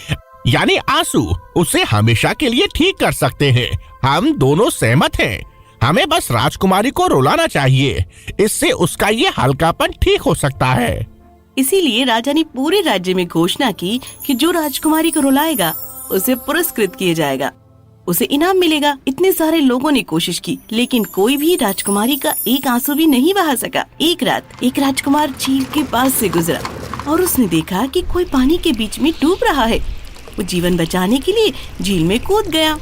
यानी आंसू उसे हमेशा के लिए ठीक कर सकते हैं। हम दोनों सहमत हैं। हमें बस राजकुमारी को रुलाना चाहिए, इससे उसका ये हल्कापन ठीक हो सकता है। इसीलिए राजा ने पूरे राज्य में घोषणा की कि जो राजकुमारी को रुलाएगा उसे पुरस्कृत किया जाएगा, उसे इनाम मिलेगा। इतने सारे लोगों ने कोशिश की, लेकिन कोई भी राजकुमारी का एक आंसू भी नहीं बहा सका। एक रात एक राजकुमार झील के पास से गुजरा और उसने देखा कि कोई पानी के बीच में डूब रहा है। वो जीवन बचाने के लिए झील में कूद गया।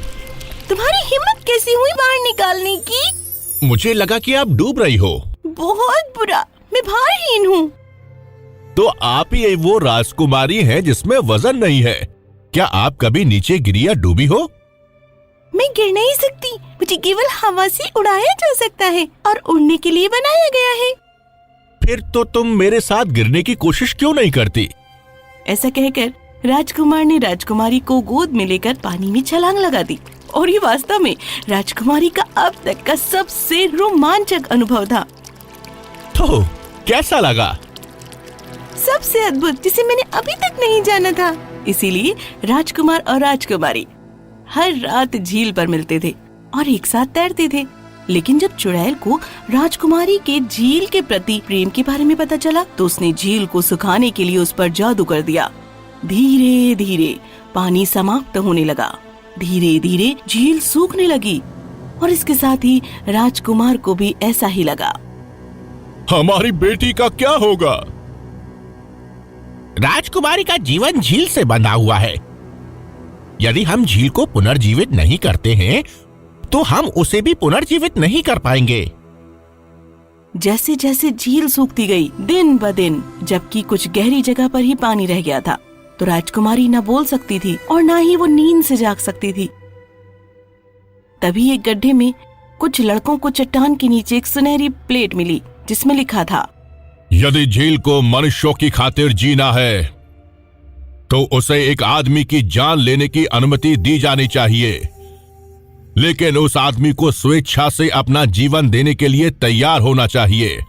तुम्हारी हिम्मत कैसी हुई बाहर निकालने की? मुझे लगा कि आप डूब रही हो। बहुत बुरा, मैं भारहीन हूँ। तो आप ही वो राजकुमारी हैं जिसमें वजन नहीं है। क्या आप कभी नीचे गिरी या डूबी हो? मैं गिर नहीं सकती, मुझे केवल हवा से उड़ाया जा सकता है और उड़ने के लिए बनाया गया है। फिर तो तुम मेरे साथ गिरने की कोशिश क्यों नहीं करती? ऐसा कहकर राजकुमार ने राजकुमारी को गोद में लेकर पानी में छलांग लगा दी और ये वास्तव में राजकुमारी का अब तक का सबसे रोमांचक अनुभव था। तो कैसा लगा? सबसे अद्भुत, जिसे मैंने अभी तक नहीं जाना था। इसीलिए राजकुमार और राजकुमारी हर रात झील पर मिलते थे और एक साथ तैरते थे। लेकिन जब चुड़ैल को राजकुमारी के झील के प्रति प्रेम के बारे में पता चला, तो उसने झील को सुखाने के लिए उस पर जादू कर दिया। धीरे धीरे पानी समाप्त होने लगा, धीरे धीरे झील सूखने लगी और इसके साथ ही राजकुमार को भी ऐसा ही लगा। हमारी बेटी का क्या होगा? राजकुमारी का जीवन झील से बंधा हुआ है। यदि हम झील को पुनर्जीवित नहीं करते हैं, तो हम उसे भी पुनर्जीवित नहीं कर पाएंगे। जैसे जैसे झील सूखती गई दिन ब दिन, जबकि कुछ गहरी जगह पर ही पानी रह गया था, तो राजकुमारी न बोल सकती थी और न ही वो नींद से जाग सकती थी। तभी एक गड्ढे में कुछ लड़कों को चट्टान के नीचे एक सुनहरी प्लेट मिली जिसमें लिखा था, यदि झील को मनुष्यों की खातिर जीना है, तो उसे एक आदमी की जान लेने की अनुमति दी जानी चाहिए, लेकिन उस आदमी को स्वेच्छा से अपना जीवन देने के लिए तैयार होना चाहिए।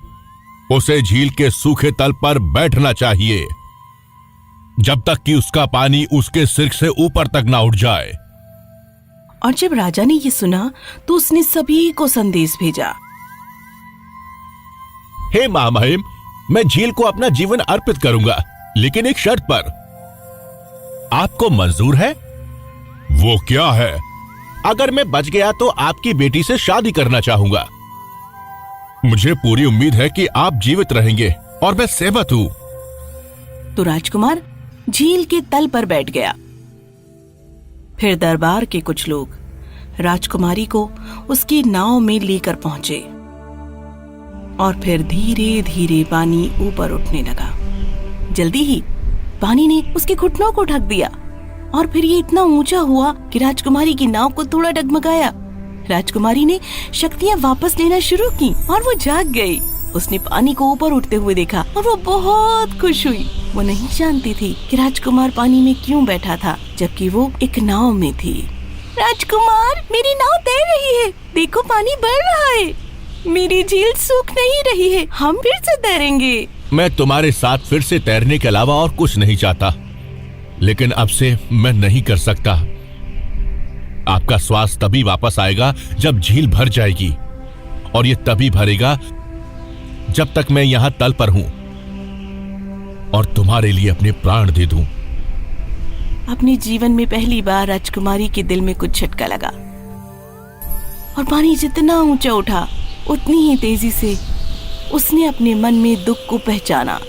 उसे झील के सूखे तल पर बैठना चाहिए जब तक कि उसका पानी उसके सिर से ऊपर तक ना उठ जाए। और जब राजा ने ये सुना तो उसने सभी को संदेश भेजा, हे महामहिम, मैं झील को अपना जीवन अर्पित करूंगा, लेकिन एक शर्त पर। आपको मंजूर है? वो क्या है? अगर मैं बच गया तो आपकी बेटी से शादी करना चाहूंगा। मुझे पूरी उम्मीद है कि आप जीवित रहेंगे और मैं सहमत हूं। तो राजकुमार झील के तल पर बैठ गया। फिर दरबार के कुछ लोग राजकुमारी को उसकी नाव में लेकर पहुंचे और फिर धीरे धीरे पानी ऊपर उठने लगा। जल्दी ही पानी ने उसके घुटनों को ढक दिया और फिर ये इतना ऊंचा हुआ कि राजकुमारी की नाव को थोड़ा डगमगाया। राजकुमारी ने शक्तियां वापस लेना शुरू की और वो जाग गई। उसने पानी को ऊपर उठते हुए देखा और वो बहुत खुश हुई। वो नहीं जानती थी कि राजकुमार पानी में क्यों बैठा था, जबकि वो एक नाव में थी। राजकुमार, मेरी नाव तैर रही है, देखो पानी बढ़ रहा है, मेरी झील सूख नहीं रही है, हम फिर से तैरेंगे। मैं तुम्हारे साथ फिर से तैरने के अलावा और कुछ नहीं चाहता, लेकिन अब से मैं नहीं कर सकता। आपका श्वास तभी वापस आएगा जब झील भर जाएगी, और ये तभी भरेगा जब तक मैं यहां तल पर हूं और तुम्हारे लिए अपने प्राण दे दूं। अपने जीवन में पहली बार राजकुमारी के दिल में कुछ झटका लगा और पानी जितना ऊंचा उठा उतनी ही तेजी से उसने अपने मन में दुख को पहचाना।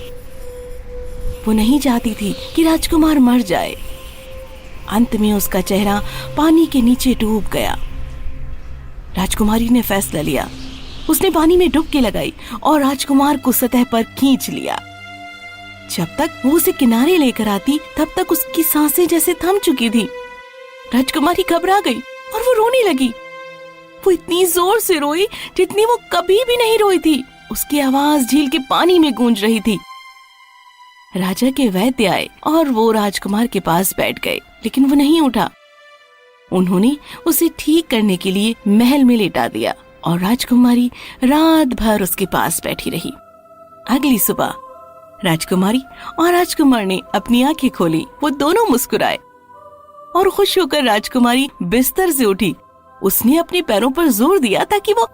वो नहीं चाहती थी कि राजकुमार मर जाए। अंत में उसका चेहरा पानी के नीचे डूब गया। राजकुमारी ने फैसला लिया। उसने पानी में डुबकी लगाई और राजकुमार को सतह पर खींच लिया। जब तक वो उसे किनारे लेकर आती तब तक उसकी सांसें जैसे थम चुकी थी। राजकुमारी घबरा गई और वो रोने लगी। वो इतनी जोर से रोई जितनी वो कभी भी नहीं रोई थी। उसकी आवाज झील के पानी में गूंज रही थी। राजा के वैद्य आए और वो राजकुमार के पास बैठ गए, लेकिन वो नहीं उठा। उन्होंने उसे ठीक करने के लिए महल में लेटा दिया और राजकुमारी रात भर उसके पास बैठी रही। अगली सुबह राजकुमारी और राजकुमार ने अपनी आंखें खोली। वो दोनों मुस्कुराए और खुश होकर राजकुमारी बिस्तर से उठी। उसने अपने पैरों पर जोर दिया ताकि वो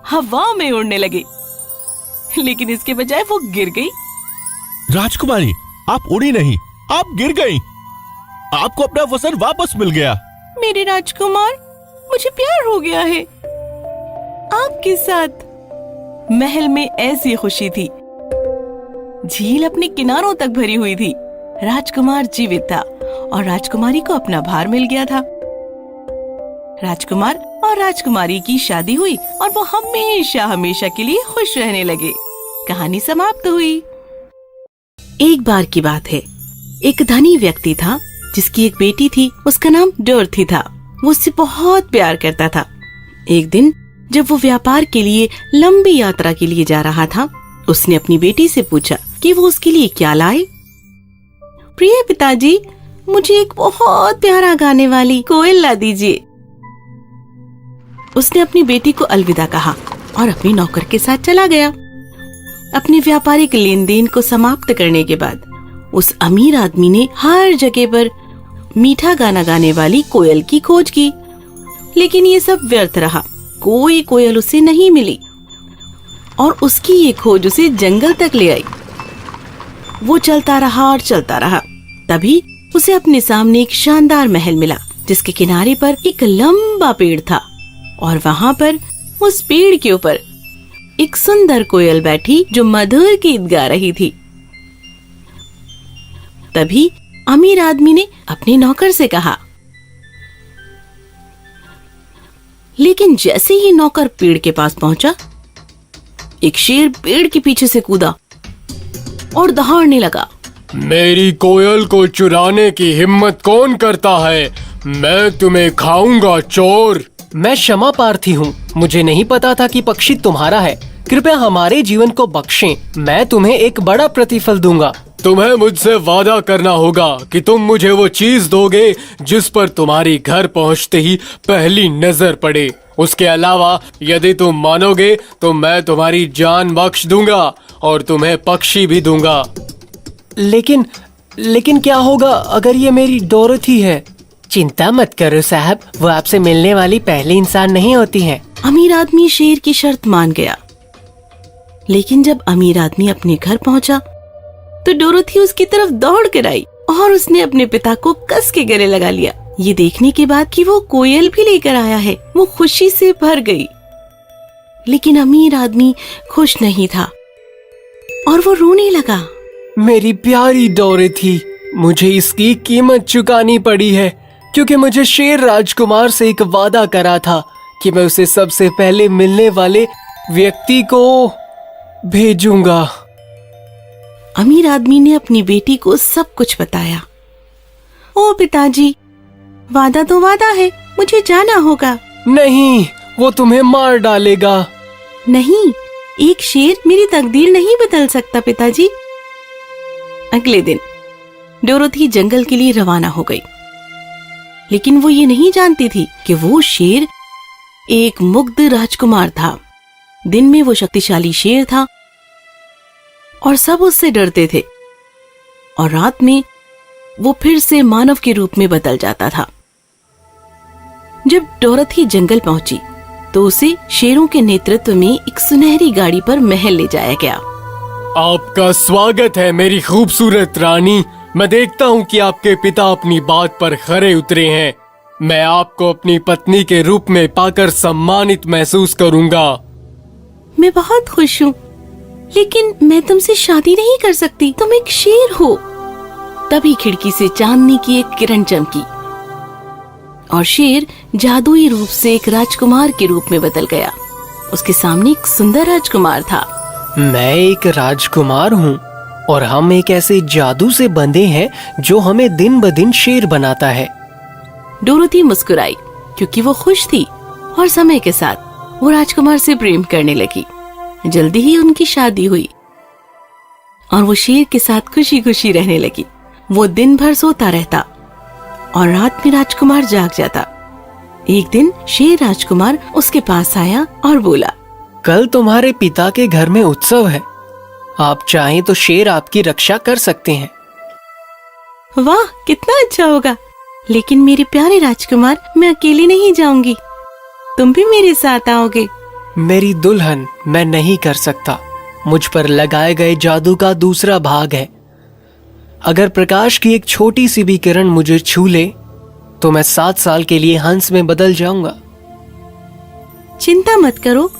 हवा में उड़ने लगे, लेकिन इसके बजाय वो गिर गई। राजकुमारी, आप उड़ी नहीं, आप गिर गई। आपको अपना वजन वापस मिल गया। मेरे राजकुमार, मुझे प्यार हो गया है आपके साथ। महल में ऐसी खुशी थी। झील अपने किनारों तक भरी हुई थी। राजकुमार जीवित था और राजकुमारी को अपना भार मिल गया था। राजकुमार और राजकुमारी की शादी हुई और वो हमेशा हमेशा के लिए खुश रहने लगे। कहानी समाप्त हुई। एक बार की बात है, एक धनी व्यक्ति था जिसकी एक बेटी थी। उसका नाम डोरथी था। वो उससे बहुत प्यार करता था। एक दिन जब वो व्यापार के लिए लंबी यात्रा के लिए जा रहा था, उसने अपनी बेटी से पूछा कि वो उसके लिए क्या लाए। प्रिय पिताजी, मुझे एक बहुत प्यारा गाने वाली कोयल ला दीजिए। उसने अपनी बेटी को अलविदा कहा और अपने नौकर के साथ चला गया। अपने व्यापारिक लेन देन को समाप्त करने के बाद उस अमीर आदमी ने हर जगह पर मीठा गाना गाने वाली कोयल की खोज की, लेकिन ये सब व्यर्थ रहा। कोई कोयल उसे नहीं मिली और उसकी ये खोज उसे जंगल तक ले आई। वो चलता रहा और चलता रहा। तभी उसे अपने सामने एक शानदार महल मिला जिसके किनारे पर एक लंबा पेड़ था और वहाँ पर उस पेड़ के ऊपर एक सुंदर कोयल बैठी जो मधुर गीत गा रही थी। तभी अमीर आदमी ने अपने नौकर से कहा, लेकिन जैसे ही नौकर पेड़ के पास पहुंचा, एक शेर पेड़ के पीछे से कूदा और दहाड़ने लगा। मेरी कोयल को चुराने की हिम्मत कौन करता है? मैं तुम्हें खाऊंगा चोर। मैं क्षमा प्रार्थी हूँ, मुझे नहीं पता था कि पक्षी तुम्हारा है। कृपया हमारे जीवन को बख्शें, मैं तुम्हें एक बड़ा प्रतिफल दूंगा। तुम्हें मुझसे वादा करना होगा कि तुम मुझे वो चीज दोगे जिस पर तुम्हारी घर पहुंचते ही पहली नजर पड़े। उसके अलावा यदि तुम मानोगे तो मैं तुम्हारी जान बख्श दूंगा और तुम्हें पक्षी भी दूंगा। लेकिन क्या होगा अगर ये मेरी डोरथी है? चिंता मत करो साहब, वो आपसे मिलने वाली पहली इंसान नहीं होती है। अमीर आदमी शेर की शर्त मान गया, लेकिन जब अमीर आदमी अपने घर पहुंचा तो डोरथी उसकी तरफ दौड़ कर आई और उसने अपने पिता को कस के गले लगा लिया। ये देखने के बाद कि वो कोयल भी लेकर आया है, वो खुशी से भर गई। लेकिन अमीर आदमी खुश नहीं था और वो रोने लगा। मेरी प्यारी डोरथी, मुझे इसकी कीमत चुकानी पड़ी है क्योंकि मुझे शेर राजकुमार से एक वादा करा था कि मैं उसे सबसे पहले मिलने वाले व्यक्ति को भेजूंगा। अमीर आदमी ने अपनी बेटी को सब कुछ बताया। ओ पिताजी, वादा तो वादा है, मुझे जाना होगा। नहीं, वो तुम्हें मार डालेगा। नहीं, एक शेर मेरी तकदीर नहीं बदल सकता पिताजी। अगले दिन डोरथी जंगल के लिए रवाना हो गई, लेकिन वो ये नहीं जानती थी कि वो शेर एक मुग्ध राजकुमार था। दिन में वो शक्तिशाली शेर था और सब उससे डरते थे, और रात में वो फिर से मानव के रूप में बदल जाता था। जब डोरथी जंगल पहुंची तो उसे शेरों के नेतृत्व में एक सुनहरी गाड़ी पर महल ले जाया गया। आपका स्वागत है मेरी खूबसूरत रानी। मैं देखता हूँ कि आपके पिता अपनी बात पर खरे उतरे हैं। मैं आपको अपनी पत्नी के रूप में पाकर सम्मानित महसूस करूंगा। मैं बहुत खुश हूँ, लेकिन मैं तुमसे शादी नहीं कर सकती, तुम एक शेर हो। तभी खिड़की से चांदनी की एक किरण चमकी और शेर जादुई रूप से एक राजकुमार के रूप में बदल गया। उसके सामने एक सुंदर राजकुमार था। मैं एक राजकुमार हूँ और हम एक ऐसे जादू से बंधे हैं जो हमें दिन ब दिन शेर बनाता है। डोरथी मुस्कुराई क्योंकि वो खुश थी। और समय के साथ वो राजकुमार से प्रेम करने लगी। जल्दी ही उनकी शादी हुई और वो शेर के साथ खुशी खुशी रहने लगी। वो दिन भर सोता रहता और रात में राजकुमार जाग जाता। एक दिन शेर राजकुमार उसके पास आया और बोला, कल तुम्हारे पिता के घर में उत्सव है, आप चाहें तो शेर आपकी रक्षा कर सकते हैं। वाह, कितना अच्छा होगा। लेकिन मेरे प्यारे राजकुमार, मैं अकेली नहीं जाऊंगी, तुम भी मेरे साथ आओगे। मेरी दुल्हन, मैं नहीं कर सकता। मुझ पर लगाए गए जादू का दूसरा भाग है। अगर प्रकाश की एक छोटी सी भी किरण मुझे छू ले तो मैं 7 साल के लिए हंस में बदल जाऊंगा। चिंता मत करो,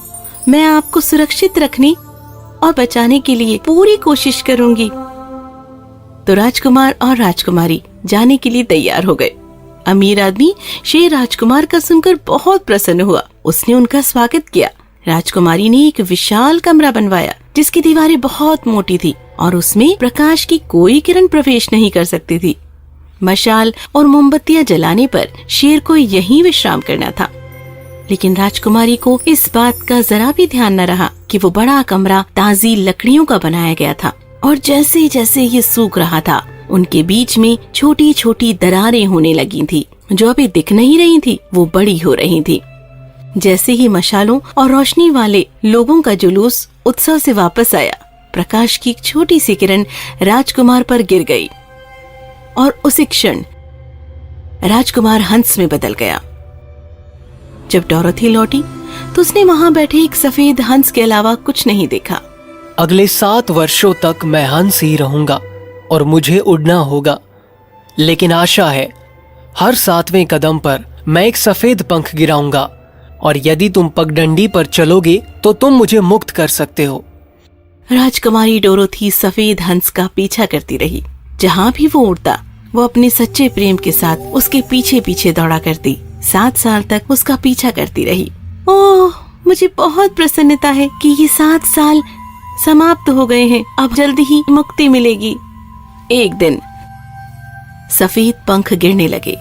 मैं आपको सुरक्षित रखने और बचाने के लिए पूरी कोशिश करूंगी। तो राजकुमार और राजकुमारी जाने के लिए तैयार हो गए। अमीर आदमी शेर राजकुमार का सुनकर बहुत प्रसन्न हुआ। उसने उनका स्वागत किया। राजकुमारी ने एक विशाल कमरा बनवाया जिसकी दीवारें बहुत मोटी थी और उसमें प्रकाश की कोई किरण प्रवेश नहीं कर सकती थी। मशाल और मोमबत्तियां जलाने पर शेर को यहीं विश्राम करना था। लेकिन राजकुमारी को इस बात का जरा भी ध्यान न रहा कि वो बड़ा कमरा ताजी लकड़ियों का बनाया गया था और जैसे जैसे ये सूख रहा था उनके बीच में छोटी छोटी दरारें होने लगी थी जो अभी दिख नहीं रही थी, वो बड़ी हो रही थी। जैसे ही मशालों और रोशनी वाले लोगों का जुलूस उत्सव से वापस आया, प्रकाश की एक छोटी सी किरण राजकुमार पर गिर गई और उसी क्षण राजकुमार हंस में बदल गया। जब डोरोथी लौटी तो उसने वहां बैठे एक सफेद हंस के अलावा कुछ नहीं देखा। अगले 7 वर्षों तक मैं हंस ही रहूंगा और मुझे उड़ना होगा। लेकिन आशा है, हर 7वें कदम पर मैं एक सफेद पंख गिराऊंगा और यदि तुम पगडंडी पर चलोगे तो तुम मुझे मुक्त कर सकते हो। राजकुमारी डोरोथी सफेद हंस का पीछा करती रही। जहाँ भी वो उड़ता, वो अपने सच्चे प्रेम के साथ उसके पीछे पीछे दौड़ा करती। 7 साल तक उसका पीछा करती रही। ओह, मुझे बहुत प्रसन्नता है कि ये 7 साल समाप्त हो गए हैं। अब जल्दी ही मुक्ति मिलेगी। एक दिन सफेद पंख गिरने लगे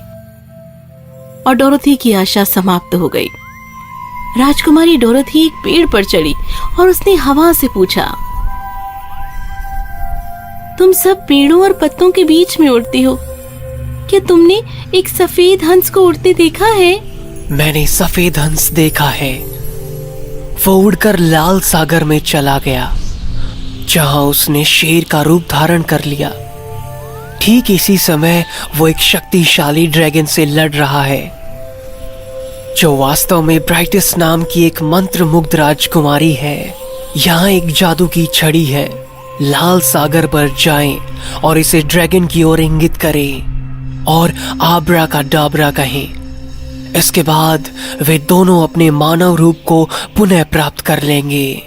और डोरोथी की आशा समाप्त हो गई। राजकुमारी डोरोथी एक पेड़ पर चढ़ी और उसने हवा से पूछा, तुम सब पेड़ों और पत्तों के बीच में उड़ती हो, क्या तुमने एक सफेद हंस को उड़ते देखा है? मैंने सफेद हंस देखा है। वो उड़कर लाल सागर में चला गया जहां उसने शेर का रूप धारण कर लिया। ठीक इसी समय वो एक शक्तिशाली ड्रैगन से लड़ रहा है जो वास्तव में ब्राइटिस नाम की एक मंत्र मुग्ध राजकुमारी है। यहाँ एक जादू की छड़ी है। लाल सागर पर जाएं और इसे ड्रैगन की ओर इंगित करें और आब्रा का डाबरा कहें। इसके बाद वे दोनों अपने मानव रूप को पुनः प्राप्त कर लेंगे।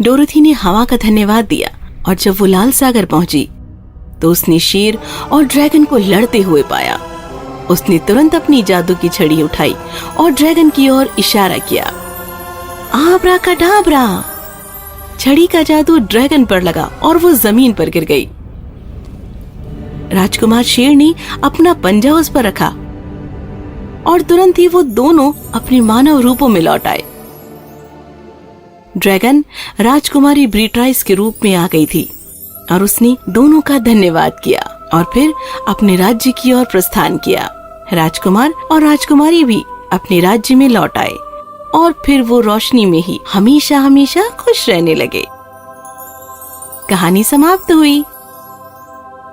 डोरोथी ने हवा का धन्यवाद दिया और जब वो लाल सागर पहुंची तो उसने शेर और ड्रैगन को लड़ते हुए पाया। उसने तुरंत अपनी जादू की छड़ी उठाई और ड्रैगन की ओर इशारा किया। आब्रा का डाबरा। छड़ी का जादू ड्रैगन पर लगा और वो जमीन पर गिर गई। राजकुमार शेर ने अपना पंजा उस पर रखा और तुरंत ही वो दोनों अपने मानव रूपों में लौट आए। ड्रैगन राजकुमारी ब्रीट्राइस के रूप में आ गई थी और उसने दोनों का धन्यवाद किया और फिर अपने राज्य की ओर प्रस्थान किया। राजकुमार और राजकुमारी भी अपने राज्य में लौट आए और फिर वो रोशनी में ही हमेशा हमेशा खुश रहने लगे। कहानी समाप्त हुई।